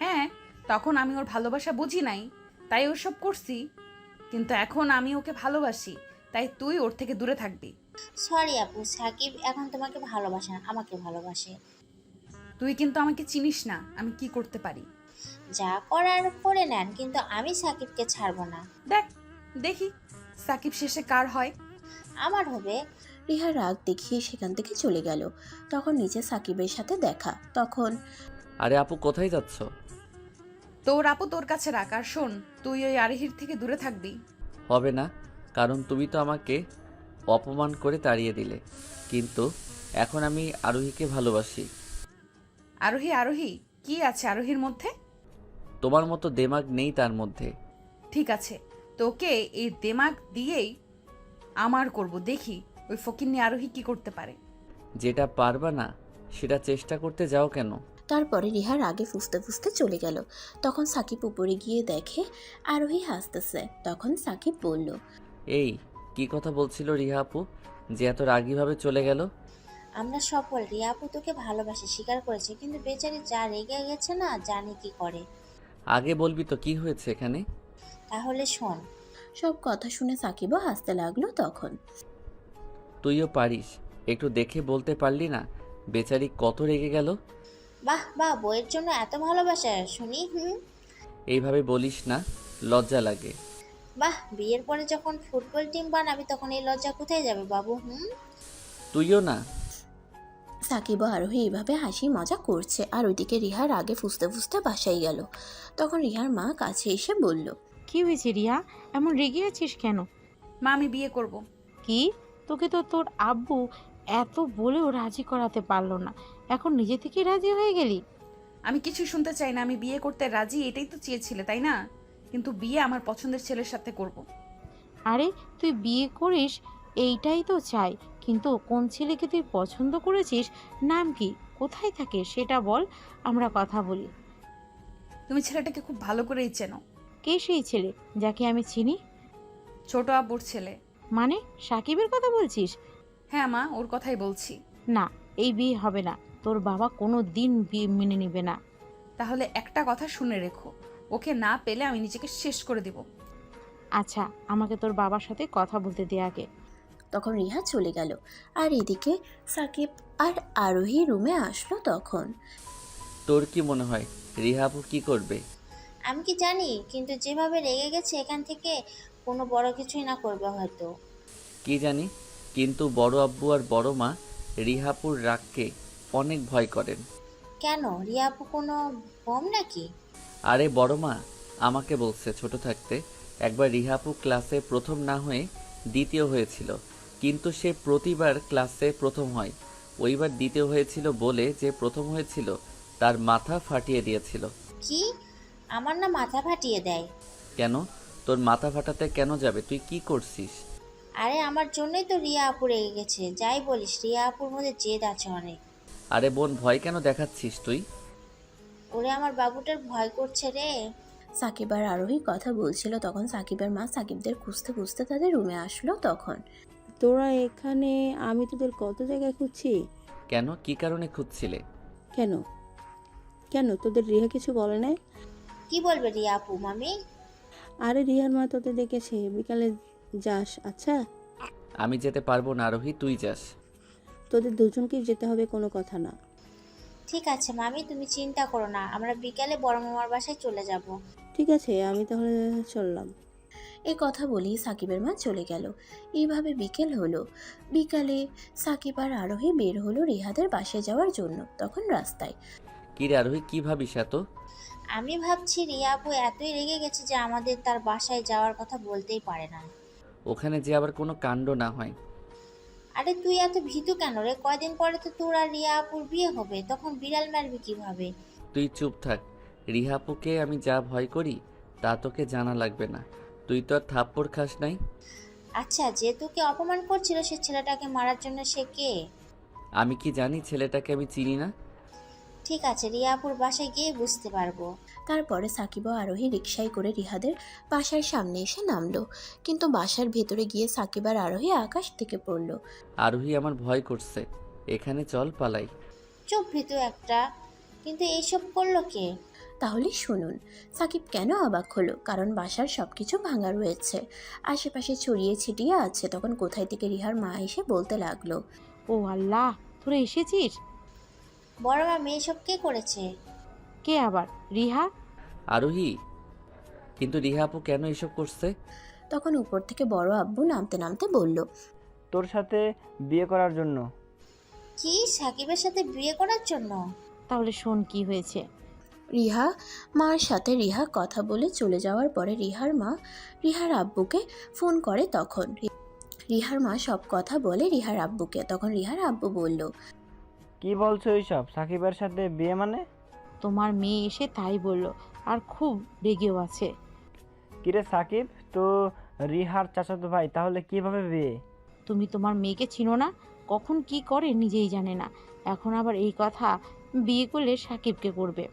S3: হ্যাঁ, তখন আমি ওর ভালোবাসা বুঝি নাই, তাই ওসব করছি। কিন্তু এখন আমি ওকে ভালোবাসি, তাই তুই ওর থেকে দূরে থাকবি।
S16: সরি আপু, সাকিব এখন তোমাকে ভালোবাসে না, আমাকে ভালোবাসে।
S3: তুই কিন্তু আমাকে চিনিস না, আমি কি করতে পারি।
S16: যা করার করে নেন, কিন্তু আমি সাকিবকে ছাড়বো না।
S3: দেখি সাকিব শেষে কার হয়।
S16: আমার হবে।
S2: রিহা রাগ দেখিয়ে সেখান থেকে চলে গেল। তখন নিচে সাকিবের সাথে দেখা। তখন
S1: আরে আপু, কোথায় যাচ্ছ?
S3: তোর আপু তোর কাছে রাখ, আর শোন, তুই ওই আরোহীর থেকে দূরে থাকবি।
S1: হবে না, কারণ তুমি তো আমাকে অপমান করে তাড়িয়ে দিলে। কিন্তু এখন আমি আরোহীকে ভালোবাসি।
S3: আরোহী কি আছে আরোহীর মধ্যে?
S1: তোমার মতো দেমাগ নেই তার মধ্যে।
S3: ঠিক আছে, তোকে এই দেমাগ দিয়েই আমার করব, দেখি ওই ফকিন্নি আরোহী কি করতে পারে।
S1: যেটা পারবা না সেটা চেষ্টা করতে যাও কেন?
S2: তারপরে রিহা রাগে ফুঁসতে ফুঁসতে চলে গেল। তখন সাকিব উপরে গিয়ে দেখে আরোহী হাসতেছে। তখন সাকিব বলল,
S1: এই কি কথা বলছিল রিহা আপু যে এত রাগীভাবে চলে গেল?
S16: আমরা সফল, রিয়া আপু তোকে ভালোবাসে স্বীকার করেছে, কিন্তু বেচারি যা রেগে গেছে না, জানি কি করে।
S1: আগে বলবি তো কি হয়েছে এখানে।
S16: তাহলে শোন।
S2: সব কথা শুনে সাকিবও হাসতে লাগলো। তখন
S1: তুইও পারিস, একটু দেখে বলতে পারলি না বেচারি কত রেগে গেল।
S16: বাহ বাহ, বইয়ের জন্য এত ভালোবাসা শুনি।
S1: এইভাবে বলিস না, লজ্জা লাগে।
S16: বাহ, বিয়ের পরে যখন ফুটবল টিম বানাবি তখন এই লজ্জা কোথায় যাবে বাবু?
S1: তুইও না।
S2: সাকিব ও আরোহী এইভাবে হাসি মজা করছে। আর ওইদিকে রিহা রাগে ফুঁসতে ফুঁসতে বাসায় গেল। তখন রিহার মা কাছে এসে বলল,
S12: কি হয়েছে রিয়া, এমন রেগে আছিস কেন?
S3: মা, আমি বিয়ে করব।
S12: কি? তোকে তো তোর আব্বু এত বলেও রাজি করাতে পারলো না, এখন নিজে থেকে রাজি হয়ে গেলি?
S3: আমি কিছু শুনতে চাই না, আমি বিয়ে করতে রাজি, এটাই তো চেয়েছিলে তাই না? কিন্তু বিয়ে আমার পছন্দের ছেলের সাথে করব।
S12: আরে তুই বিয়ে করিস এইটাই তো চাই, কিন্তু কোন ছেলেকে তুই পছন্দ করেছিস, নাম কি, কোথায় থাকে সেটা বল, আমরা কথা বলি।
S3: তুমি ছেলেটাকে খুব ভালো করেই চেনো।
S12: কে সেই ছেলে যাকে আমি চিনি?
S3: ছোট আব্বুর ছেলে।
S12: মানে সাকিবের কথা বলছিস?
S3: হ্যাঁ মা, ওর কথাই বলছি।
S12: না, এই বিয়ে হবে না। তোর বাবা কোনো দিন বিয়ে মেনে নেবে না।
S3: তাহলে একটা কথা শুনে রেখো, ওকে না পেলে আমি নিজেকে শেষ করে দেব।
S12: আচ্ছা, আমাকে তোর বাবার সাথে কথা বলতে দে আগে।
S2: তখন রিহা চলে গেল। আর এদিকে সাকিব আর আরোহী রুমে আসলো তখন।
S1: তোর কি মনে হয় রিহা আপু কি করবে?
S16: আমি কি জানি, কিন্তু যেভাবে রেগে গেছে এখান থেকে কোনো বড় কিছুই না করবে হয়তো।
S1: কি জানি, কিন্তু বড় আব্বু আর বড় মা রিহাপুর রাগকে অনেক ভয় করেন।
S16: কেন, রিয়া আপু কোনো বম নাকি?
S1: আরে বড় মা আমাকে বলছে ছোট থাকতে একবার রিহাপু ক্লাসে প্রথম না হয়ে দ্বিতীয় হয়েছিল, কিন্তু সে প্রতিবার ক্লাসে প্রথম হয়। ওইবার দ্বিতীয় হয়েছিল বলে যে প্রথম হয়েছিল তার মাথা ফাটিয়ে দিয়েছিল।
S16: কি? আমার না মাথা ফাটিয়ে দেয়?
S1: কেন? তোর মাথা ফাটাতে কেন যাবে? তুই কি করছিস?
S16: আরে আমার জন্যই তো রিয়া আপু রেগে গেছে। যাই বলিস, রিয়া আপুর মধ্যে জেদ আছে অনেক।
S1: আরে বোন, ভয় কেন দেখাচ্ছিস তুই?
S16: ওরে আমার বাবুটার ভয় করছে রে।
S2: সাকিব আর আরোহী কথা বলছিল তখন সাকিবের মা সাকিবদের খুঁজতে খুঁজতে তাদের রুমে আসলো তখন।
S9: তোরা এখানে? আমি তোদের কত জায়গায় খুঁজছি।
S1: কেন? কি কারণে খুঁজছিলে?
S9: কেন কেন তোদের রিহা কিছু বলে নাই?
S16: কি বলবে রিয়া আপু মামি?
S9: আরে রিহার মা তোদের ডেকেছে, বিকালে যাস। আচ্ছা
S1: আমি যেতে পারবো না আরোহী, তুই যাস।
S9: তোদের দুজনকেই যেতে হবে, কোনো কথা না।
S16: ঠিক আছে মামি, তুমি চিন্তা করো না, আমরা বিকালে বড় মামার বাসায় চলে যাব।
S9: ঠিক আছে, আমি তাহলে চললাম।
S2: এই কথা বলেই সাকিবের মা চলে গেল। এইভাবে বিকেল হলো। বিকালে সাকিব আর আরোহী বের হলো রিহাদের বাসায় যাওয়ার জন্য। তখন রাস্তায়
S1: কি রে আরোহী, কি ভাবিস এত?
S16: আমি ভাবছি রিয়া আপু এতই রেগে গেছে যে আমাদের তার বাসায় যাওয়ার কথা বলতেই পারে না।
S1: ওখানে যে আবার কোনো কাণ্ড না হয়।
S16: আরে তুই এত ভীতু কেন রে? কয়দিন পরে তো তোর আর রিয়া আপুর বিয়ে হবে, তখন বিড়াল মারবি কিভাবে?
S1: তুই চুপ থাক। রিহাপুকে আমি যা ভয় করি তা তোকে জানা লাগবে না। তুই তো আর থাপ্পড় খাস নাই।
S16: আচ্ছা, যে তোকে অপমান করছিল সে ছেলেটাকে মারার জন্য সে কে?
S1: আমি কি জানি ছেলেটাকে আমি চিনি না?
S16: ঠিক আছে, রিয়া আপুর বাসায় গিয়ে বুঝতে পারবো।
S2: তারপরে সাকিব ও আরোহী রিকশায় করে রিহাদের বাসার সামনে এসে নামলো। কিন্তু বাসার ভেতরে গিয়ে সাকিব আর আরোহী আকাশ থেকে পড়লো।
S1: আরোহী আমার ভয় করছে, এখানে চল পালাই।
S16: চুপ ভীতু একটা। কিন্তু এইসব করলো কে?
S2: তাহলে শুনুন, সাকিব কেন অবাক হলো, কারণ বাসার সবকিছু ভাঙা রয়েছে, আশেপাশে ছড়িয়ে ছিটিয়ে আছে। তখন কোথায় থেকে রিহার মা এসে বলতে লাগলো,
S12: ও আল্লাহ, তোরা এসেছিস?
S16: বড় মামি এসব কে করেছে?
S12: কে আবার? রিহা?
S1: আরোহী, কিন্তু রিহাপু কেন এসব করছে?
S2: তখন উপর থেকে বড় আব্বু নামতে নামতে বলল,
S13: তোর সাথে বিয়ে করার জন্য।
S16: কি, সাকিবের সাথে বিয়ে করার জন্য?
S12: তাহলে শোন কি হয়েছে।
S2: রিহা মার সাথে রিহা কথা বলে চলে যাওয়ার পরে রিহার মা রিহার আব্বুকে ফোন করে। তখন রিহার মা সব কথা বলে রিহার আব্বুকে। তখন রিহার আব্বু বলল,
S13: কি বলছো এইসব? সাকিবের সাথে বিয়ে মানে?
S12: তোমার মেয়ে এসে তাই বলল, আর খুব রেগেও আছে।
S13: কিরে সাকিব, তো রিহার চাচাতো ভাই, তাহলে কিভাবে বিয়ে?
S12: তুমি তোমার মেয়েকে চিনো না, কখন কি করে নিজেই জানে না। এখন আবার এই কথা, বিয়ে করলে সাকিবকে করবে।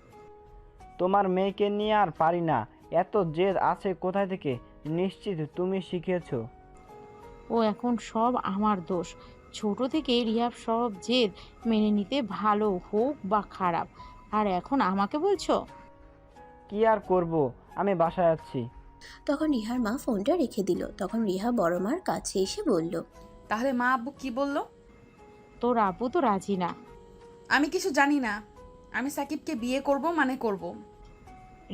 S13: তোমার মেয়েকে নিয়ে আর পারি না, এত জেদ আছে কোথায় থেকে? নিশ্চিত তুমি শিখিয়েছো।
S12: ও এখন সব আমার দোষ। ছোট থেকে রিহাব সব জেদ মেনে নিতে, ভালো হোক বা খারাপ। আর এখন আমাকে বলছো?
S13: কি আর করব, আমি বাসায় আছি।
S2: তখন রিহার মা ফোনটা রেখে দিল। তখন রিহা বড় মার কাছে এসে বলল,
S3: তাহলে মা আব্বু কি বললো?
S12: তোর আব্বু তো রাজি না।
S3: আমি কিছু জানি না, আমি সাকিবকে বিয়ে করব মানে করব।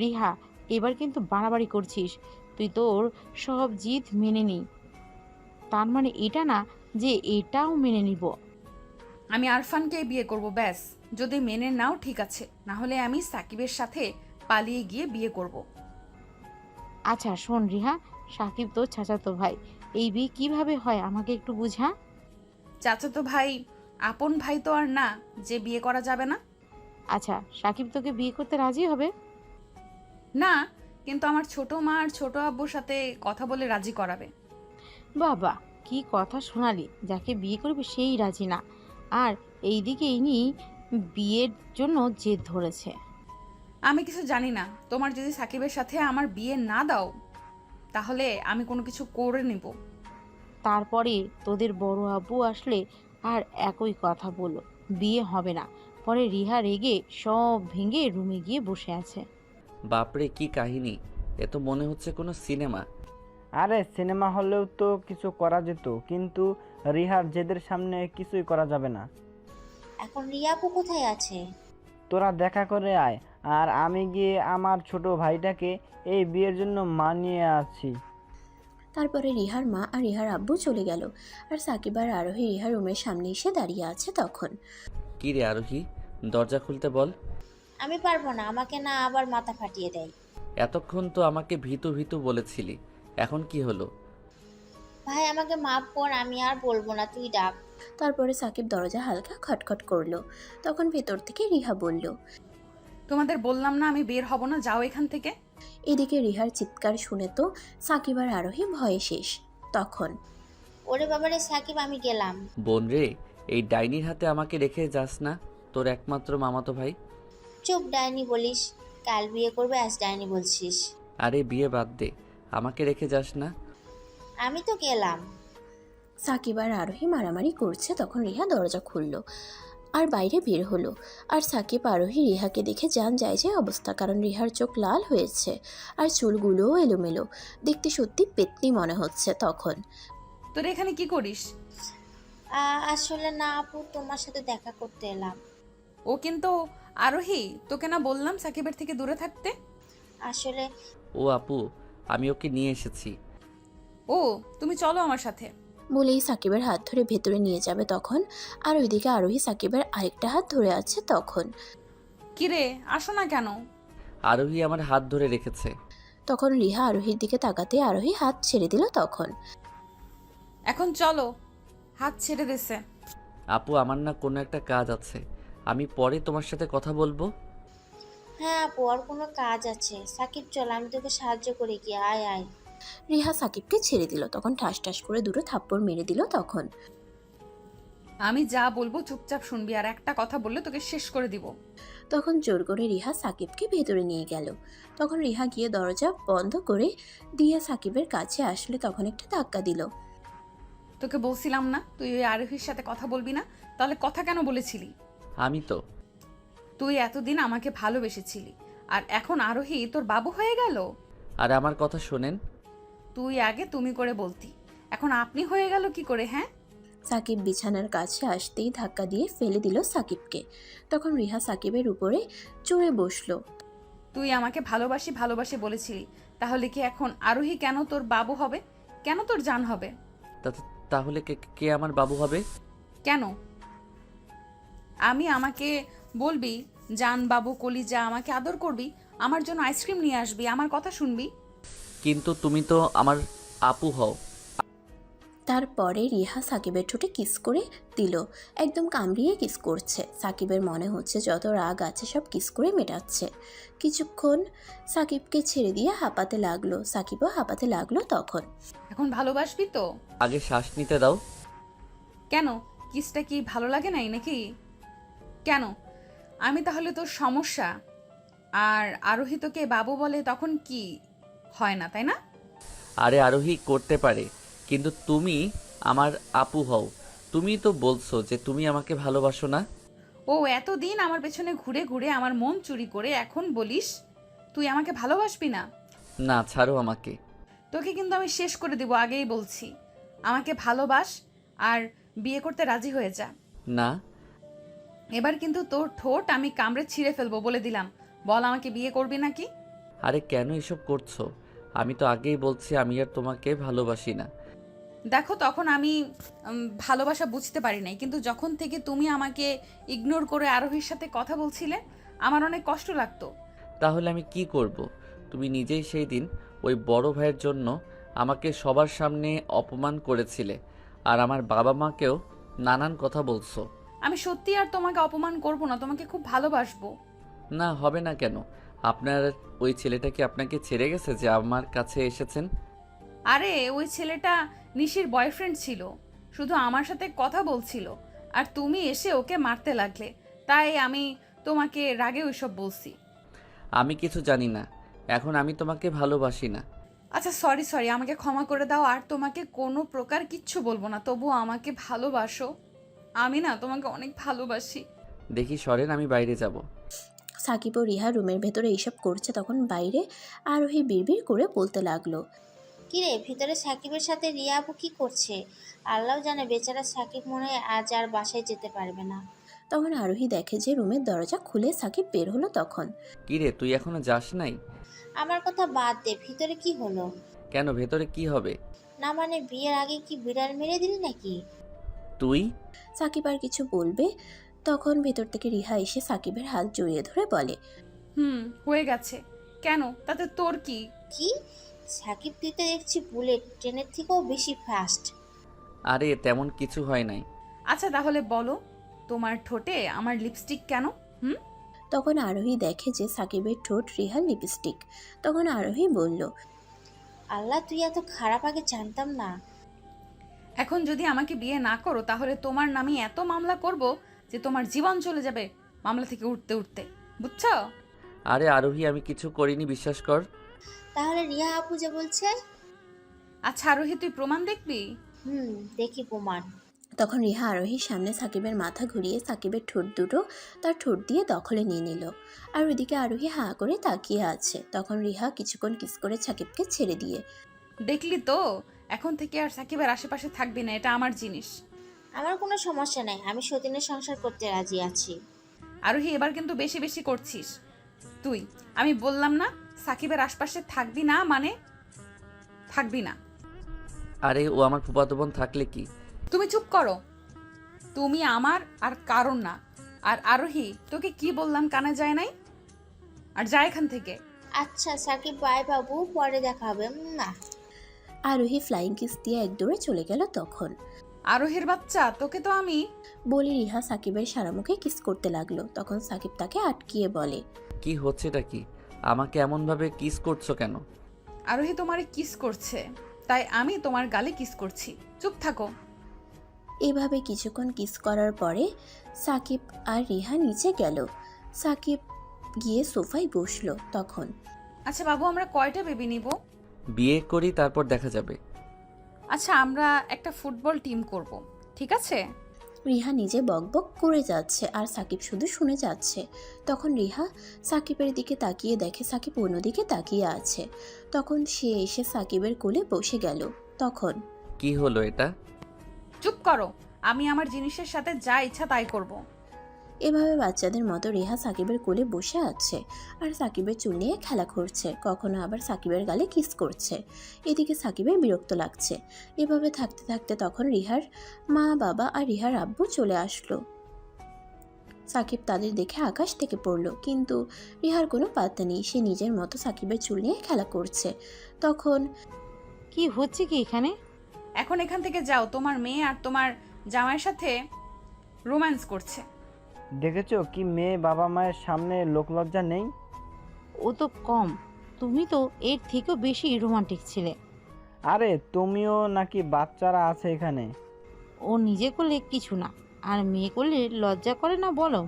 S12: রিহা, এবার কিন্তু বাড়াবাড়ি করছিস। তুই তোর সব জিদ মেনে নি, তার মানে এটা না যে এটাও মেনে নিব।
S3: আমি আরফানকে বিয়ে করব ব্যাস। যদি মেনে নাও ঠিক আছে, না হলে আমি সাকিবের সাথে পালিয়ে গিয়ে বিয়ে করব।
S12: আচ্ছা শোন রিহা, সাকিব তো চাচাতো ভাই, এই বিয়ে কিভাবে হয় আমাকে একটু বুঝা।
S3: চাচাতো ভাই আপন ভাই তো আর না যে বিয়ে করা যাবে না।
S12: আচ্ছা, সাকিব তোকে বিয়ে করতে রাজি হবে?
S3: না, কিন্তু আমার ছোট মা আর ছোট আব্বুর সাথে কথা বলে রাজি করাবে।
S12: বাবা, কি কথা শোনালি, যাকে বিয়ে করবে সেই রাজি না, আর এইদিকে ইনি বিয়ের জন্য জেদ ধরেছে।
S3: আমি কিছু জানি না। তোমার যদি সাকিবের সাথে আমার বিয়ে না দাও তাহলে আমি কোনো কিছু করে নেব।
S12: তারপরে তোদের বড় আব্বু আসলে আর একই কথা বলল, বিয়ে হবে না। পরে রিহা রেগে সব ভেঙে রুমে গিয়ে বসে আছে।
S1: বাপরে কি কাহিনী! এ তো মনে হচ্ছে কোনো সিনেমা।
S13: আরে সিনেমা হলেও তো কিছু করা যেত, কিন্তু রিহার জেদের সামনে কিছুই করা যাবে না।
S16: এখন রিয়াপু কোথায় আছে?
S13: তোরা দেখা করে আয়, আর আমি গিয়ে আমার ছোট ভাইটাকে এই বিয়ের জন্য মানিয়ে আছি।
S2: তারপরে রিহার মা আর রিহার আব্বু চলে গেল, আর সাকিব আর আরোহী রিহার রুমের সামনে এসে দাঁড়িয়ে আছে। তখন
S1: কি রে আরোহী, দরজা খুলতে বল।
S16: আমি পারবো না, আমাকে না আবার মাথা ফাটিয়ে দেয়।
S1: এতক্ষণ তো আমাকে ভীতু ভীতু বলেছিলি, এখন কি হলো?
S16: ভাই আমাকে মাফ কর, আমি আর বলবো না, তুই ডাক।
S2: তারপরে সাকিব দরজা হালকা খটখট করলো। তখন ভেতর থেকে রিহা বলল,
S3: তোমাদের বললাম না আমি বের হব না, যাও এখান থেকে।
S2: এদিকে রিহার চিৎকার শুনে তো সাকিব আর আরোহী ভয়ে শেষ। তখন
S16: ওরে বাবারে সাকিব, আমি গেলাম।
S1: বোন রে, এই ডাইনির হাতে আমাকে রেখে যাস না, তোর একমাত্র মামাতো ভাই।
S16: চুপ, ডাইনি বলিস? কাল বিয়ে করবে, আজ ডাইনি বলছিস?
S1: আরে বিয়ে বাদ দে, আমাকে রেখে যাস না।
S16: আমি তো গেলাম।
S2: সাকিব আর আরোহী মারামারি করছে। তখন রিহা দরজা খুললো আর বাইরে বের হলো। আর সাকিব আরোহী রিহাকে দেখে জান যায় যে অবস্থা, কারণ রিহার চোখ লাল হয়েছে আর চুলগুলোও এলোমেলো, দেখতে সত্যি পেতনি মনে হচ্ছে। তখন
S3: তোর এখানে কি করিস?
S16: আসলে না আপু, তোমার সাথে দেখা করতে এলাম।
S3: ও কিন্তু আরোহী, তোকে না বললাম সাকিবের থেকে দূরে থাকতে?
S16: আসলে
S1: ও আপু, আমি ওকে নিয়ে এসেছি।
S3: ও তুমি চলো আমার সাথে।
S2: বলেই সাকিবের হাত ধরে ভেতরে নিয়ে যাবে। তখন আর ওইদিকে আরোহী সাকিবের আরেকটা হাত ধরে আছে। তখন
S3: কিরে, আসো না কেন?
S1: আরোহী আমার হাত ধরে রেখেছে।
S2: তখন রিহা আরোহীর দিকে তাকাতে আরোহী হাত ছেড়ে দিল। তখন
S3: এখন চলো। হাত ছেড়ে দিছে।
S1: আপু আমার না কোনো একটা কাজ আছে, আমি পরে তোমার সাথে কথা বলবো।
S16: হ্যাঁ আপু, আর কোনো কাজ আছে? সাকিব চল, আমি তোকে সাহায্য করি, কি আয় আয়।
S2: রিহা সাকিবকে ছেড়ে দিল। তখন ঠাস ঠাস করে দুটো থাপ্পড় মেরে দিল। তখন
S3: আমি যা বলবো চুপচাপ শুনবি, আর একটা কথা বললে তোকে শেষ করে দিব।
S2: তখন জোর করে রিহা সাকিবকে ভেতরে নিয়ে গেল। তখন রিহা গিয়ে দরজা বন্ধ করে দিয়ে সাকিবের কাছে আসলে তখন একটা ধাক্কা দিল।
S3: তোকে বলছিলাম না তুই ওই আরোহীর সাথে কথা বলবি না? তাহলে কথা কেন বলেছিলি?
S1: আমি তো
S3: তুই এতদিন আমাকে ভালোবেসেছিলি, আর এখন আরোহী তোর বাবু হয়ে গেল।
S1: আর আমার কথা শোনেন।
S3: তুই আগে তুমি করে বলতি, এখন আপনি হয়ে গেল কি করে? হ্যাঁ,
S2: সাকিব বিছানার কাছে আসতেই ধাক্কা দিয়ে ফেলে দিল সাকিবকে। তখন রিহা সাকিবের উপরে চড়ে বসলো।
S3: তুই আমাকে ভালোবাসি ভালোবাসি বলেছিলি, তাহলে কি এখন আরোহী কেন তোর বাবু হবে? কেন তোর জান হবে?
S1: তাহলে কে কে আমার বাবু হবে?
S3: কেন আমাকে বলবি জান বাবু কলিজা, আমাকে আদর করবি, আমার জন্য আইসক্রিম নিয়ে আসবি, আমার কথা শুনবি।
S1: কিন্তু তুমি তো আমার আপু হও।
S2: তারপরে রিহা সাকিবের ঠোঁটে কিস করে দিল, একদম কামড়িয়ে কিস করছে। সাকিবের মনে হচ্ছে যত রাগ আছে সব কিস করে মেটাচ্ছে। কিছুক্ষণ সাকিবকে ছেড়ে দিয়ে হাঁপাতে লাগলো, সাকিবও হাঁপাতে লাগলো। তখন
S3: এখন ভালোবাসবি তো?
S1: আগে শ্বাস নিতে দাও।
S3: কেন, কিসটা কি ভালো লাগে নাই নাকি? কেন, আমি তাহলে তোর সমস্যা? আর আরোহী তোকে বাবু বলে তখন কি হয় না, তাই না?
S1: আরে আরোহী করতে পারে, কিন্তু তুমি আমার আপু হও। তুমি তো বলছো যে তুমি আমাকে ভালোবাসো না।
S3: ও এতদিন আমার পেছনে ঘুরে ঘুরে আমার মন চুরি করে এখন বলিস তুই আমাকে ভালোবাসবি না?
S1: না, ছাড়ো আমাকে।
S3: তোকে কিন্তু আমি শেষ করে দিব, আগেই বলছি। আমাকে ভালোবাস আর বিয়ে করতে রাজি হয়ে যা।
S1: না,
S3: এবার কিন্তু তোর ঠোঁট আমি কামড়ে ছিঁড়ে ফেলবো, বলে দিলাম। বল, আমাকে বিয়ে করবি নাকি?
S1: আরে কেন এসব করছো? আমি তো আগেই বলছি আমি আর তোমাকে ভালোবাসি না।
S3: দেখো, তখন আমি ভালোবাসা বুঝতে পারি নাই, কিন্তু যখন থেকে তুমি আমাকে ইগনোর করে আরোহীর সাথে কথা বলছিলে আমার অনেক কষ্ট লাগতো।
S1: তাহলে আমি কি করব? তুমি নিজেই সেই দিন ওই বড় ভাইয়ের জন্য আমাকে সবার সামনে অপমান করেছিলে, আর আমার বাবা মাকেও নানান কথা বলছো।
S3: আমি সত্যি আর তোমাকে অপমান করব না, তোমাকে খুব ভালোবাসবো।
S1: না, হবে না কেন? আপনার ওই ছেলেটা কি আপনাকে ছেড়ে গেছে যে আমার কাছে এসেছেন?
S3: আরে ওই ছেলেটা নিশির বয়ফ্রেন্ড ছিল, শুধু আমার সাথে কথা বলছিল, আর তুমি এসে ওকে মারতে লাগলে, তাই আমি তোমাকে রাগে ওইসব বলছি।
S1: আমি কিছু জানি না। এখন আমি তোমাকে ভালোবাসি না।
S3: আচ্ছা সরি আমাকে ক্ষমা করে দাও, আর তোমাকে কোনো প্রকার কিচ্ছু বলবো না, তবুও আমাকে ভালোবাসো। আমি না তোমাকে অনেক ভালোবাসি।
S1: দেখি সরেন, আমি বাইরে যাব।
S2: সাকিব ও রিহা রুমের ভেতরে এইসব করছে, তখন বাইরে আরোহী বিড়বিড় করে বলতে লাগলো।
S16: কিরে ভিতরে সাকিবের সাথে রিয়া আপু কি করছে? আল্লাহ জানে, বেচারা সাকিব মনে হয় আজ আর বাসায় যেতে পারবে না।
S2: তখন আরোহী দেখে যে রুমের দরজা খুলে সাকিব বের হলো। তখন
S1: কিরে, তুই এখনো যাস নাই?
S16: আমার কথা বাদ দে, ভিতরে কি হলো?
S1: কেন, ভেতরে কি হবে?
S16: না মানে বিয়ের আগে কি বিড়াল মেরে দিলি নাকি?
S1: তুই?
S2: সাকিব আর কিছু বলবে, তখন ভেতর থেকে রিহা এসে সাকিবের হাত জড়িয়ে ধরে বলে,
S3: হয়ে গেছে। কেন, তাতে তোর কি?
S16: কি? সাকিব তুই তো দেখছি বুলেট ট্রেনের থেকেও বেশি ফাস্ট।
S1: আরে তেমন কিছু হয় নাই।
S3: আচ্ছা তাহলে বলো, তোমার ঠোঁটে আমার লিপস্টিক কেন?
S2: তখন আরোহী দেখে যে সাকিবের ঠোঁট রিহার লিপস্টিক। তখন আরোহী বলল,
S16: আল্লাহ, তুই এত খারাপ আগে জানতাম না।
S3: এখন যদি আমাকে বিয়ে না করো তাহলে তোমার নামে এত মামলা করব যে তোমার জীবন চলে যাবে মামলা থেকে উঠতে উঠতে, বুঝছো?
S1: আরে আরোহী, আমি কিছু করিনি, বিশ্বাস কর।
S16: তাহলে রিয়া আপু যে বলছে?
S3: আচ্ছা আরোহী, তুই প্রমাণ দেখবি?
S16: দেখি প্রমাণ।
S2: তখন রিহা আরোহীর সামনে সাকিবের মাথা ঘুরিয়ে সাকিবের ঠোঁট দুটো তার ঠোঁট দিয়ে দখলে নিয়ে নিল। আর ওইদিকে আরোহী হাঁ করে তাকিয়ে আছে। তখন রিহা কিছুক্ষণ কিস করে সাকিবকে ছেড়ে দিয়ে,
S3: দেখলি তো, এখন থেকে আর সাকিবের আশেপাশে থাকবি না, এটা আমার জিনিস।
S16: আমার কোনো সমস্যা নাই, আমি সতীনের সংসার করতে রাজি আছি।
S3: আরোহী, এবার কিন্তু বেশি বেশি করছিস তুই। আমি বললাম না সাকিবের আশপাশে থাকবি না, মানে থাকবি না।
S1: আরে ও আমার ফুফাতো বোন, থাকলে কি?
S3: তুমি চুপ করো, তুমি আমার আর কারণ না। আর আরোহী, তোকে কি বললাম কানে যায় নাই? আর যা এখান থেকে।
S16: আচ্ছা সাকিব বাই বাবু, পরে দেখা হবে না।
S2: আরোহী ফ্লাইং কিস দিয়ে এক দৌড়ে চলে গেল। তখন
S3: আরোহীর বাচ্চা, তোকে তো আমি
S2: বলে রিহা সাকিবের সারা মুখে কিস করতে লাগলো। তখন সাকিব তাকে আটকিয়ে বলে,
S1: কি হচ্ছেটা কি? আমাকে এমনভাবে কিস করছো কেন?
S3: আরোহী তোমারে কিস করছে, তাই আমি তোমার গালে কিস করছি, চুপ থাকো।
S2: এভাবে কিছুক্ষণ কিস করার পরে সাকিব আর রিহা নিচে গেল। সাকিব গিয়ে সোফায় বসলো। তখন
S3: আচ্ছা বাবু, আমরা কয়টা বেবি নিব?
S1: বিয়ে করি, তারপর দেখা যাবে।
S3: আচ্ছা, আমরা একটা ফুটবল টিম করব, ঠিক আছে?
S2: রিহা নিজে বকবক করে যাচ্ছে আর সাকিব শুধু শুনে যাচ্ছে। তখন রিহা সাকিবের দিকে তাকিয়ে দেখে সাকিব অন্যদিকে তাকিয়ে আছে। তখন সে এসে সাকিবের কোলে বসে গেল। তখন
S1: কি হলো এটা?
S3: চুপ করো, আমি আমার জিনিসের সাথে যা ইচ্ছা তাই করব।
S2: এভাবে বাচ্চাদের মতো রিহা সাকিবের কোলে বসে আছে আর সাকিবের চুল নিয়ে খেলা করছে, কখনো আবার সাকিবের গালে কিস করছে। এদিকে সাকিবের বিরক্ত লাগছে। এভাবে থাকতে থাকতে তখন রিহার মা বাবা আর রিহার আব্বু চলে আসলো। সাকিব তাদের দেখে আকাশ থেকে পড়লো, কিন্তু রিহার কোনো পাত্তা নেই। সে নিজের মতো সাকিবের চুল নিয়ে খেলা করছে। তখন
S12: কি হচ্ছে কি এখানে?
S3: এখন এখান থেকে যাও, তোমার মেয়ে আর তোমার জামাইয়ের সাথে রোম্যান্স করছে।
S13: দেখেছো কি মেয়ে বাবা মায়ের সামনে লোকলজ্জা নেই?
S12: ও তো কম, তুমি তো এর থেকেও বেশি রোমান্টিক ছিলে।
S13: আরে তুমিও নাকি? বাচ্চারা আছে এখানে।
S12: ও নিজে করলে কিছু না, আর মেয়ে করলে লজ্জা করে না বলো?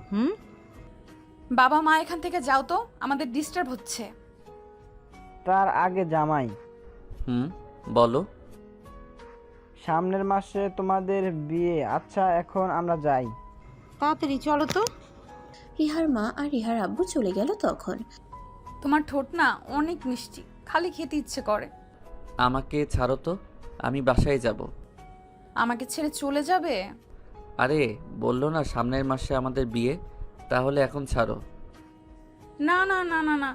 S3: বাবা মা এখান থেকে যাও তো, আমাদের ডিস্টার্ব হচ্ছে।
S13: তার আগে জামাই,
S1: বলো।
S13: সামনের মাসে তোমাদের বিয়ে। আচ্ছা এখন আমরা যাই।
S12: তাড়াতাড়ি চলো তো।
S2: রিহার মা আর রিহার আব্বু চলে গেল। তখন
S3: তোমার ঠোঁট না অনেক মিষ্টি, খালি খেতে ইচ্ছে করে।
S1: আমাকে ছাড়ো তো, আমি বাসায় যাব।
S3: আমাকে ছেড়ে চলে যাবে?
S1: আরে বললো না সামনের মাসে আমাদের বিয়ে, তাহলে এখন ছাড়ো।
S3: না না না না না,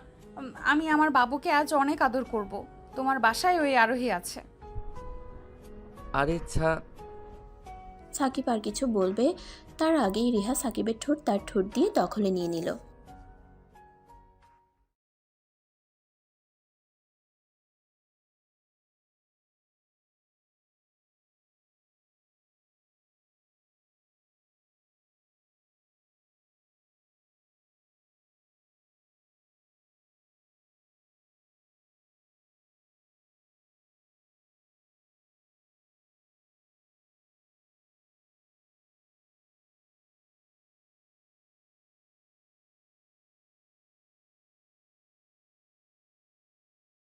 S3: আমি আমার বাবুকে আজ অনেক আদর করব। তোমার বাসায় ওই আরোহী আছে।
S1: আরে
S2: সাকিব আর কিছু বলবে তার আগেই রিহা সাকিবের ঠোঁট তার ঠোঁট দিয়ে দখলে নিয়ে নিল।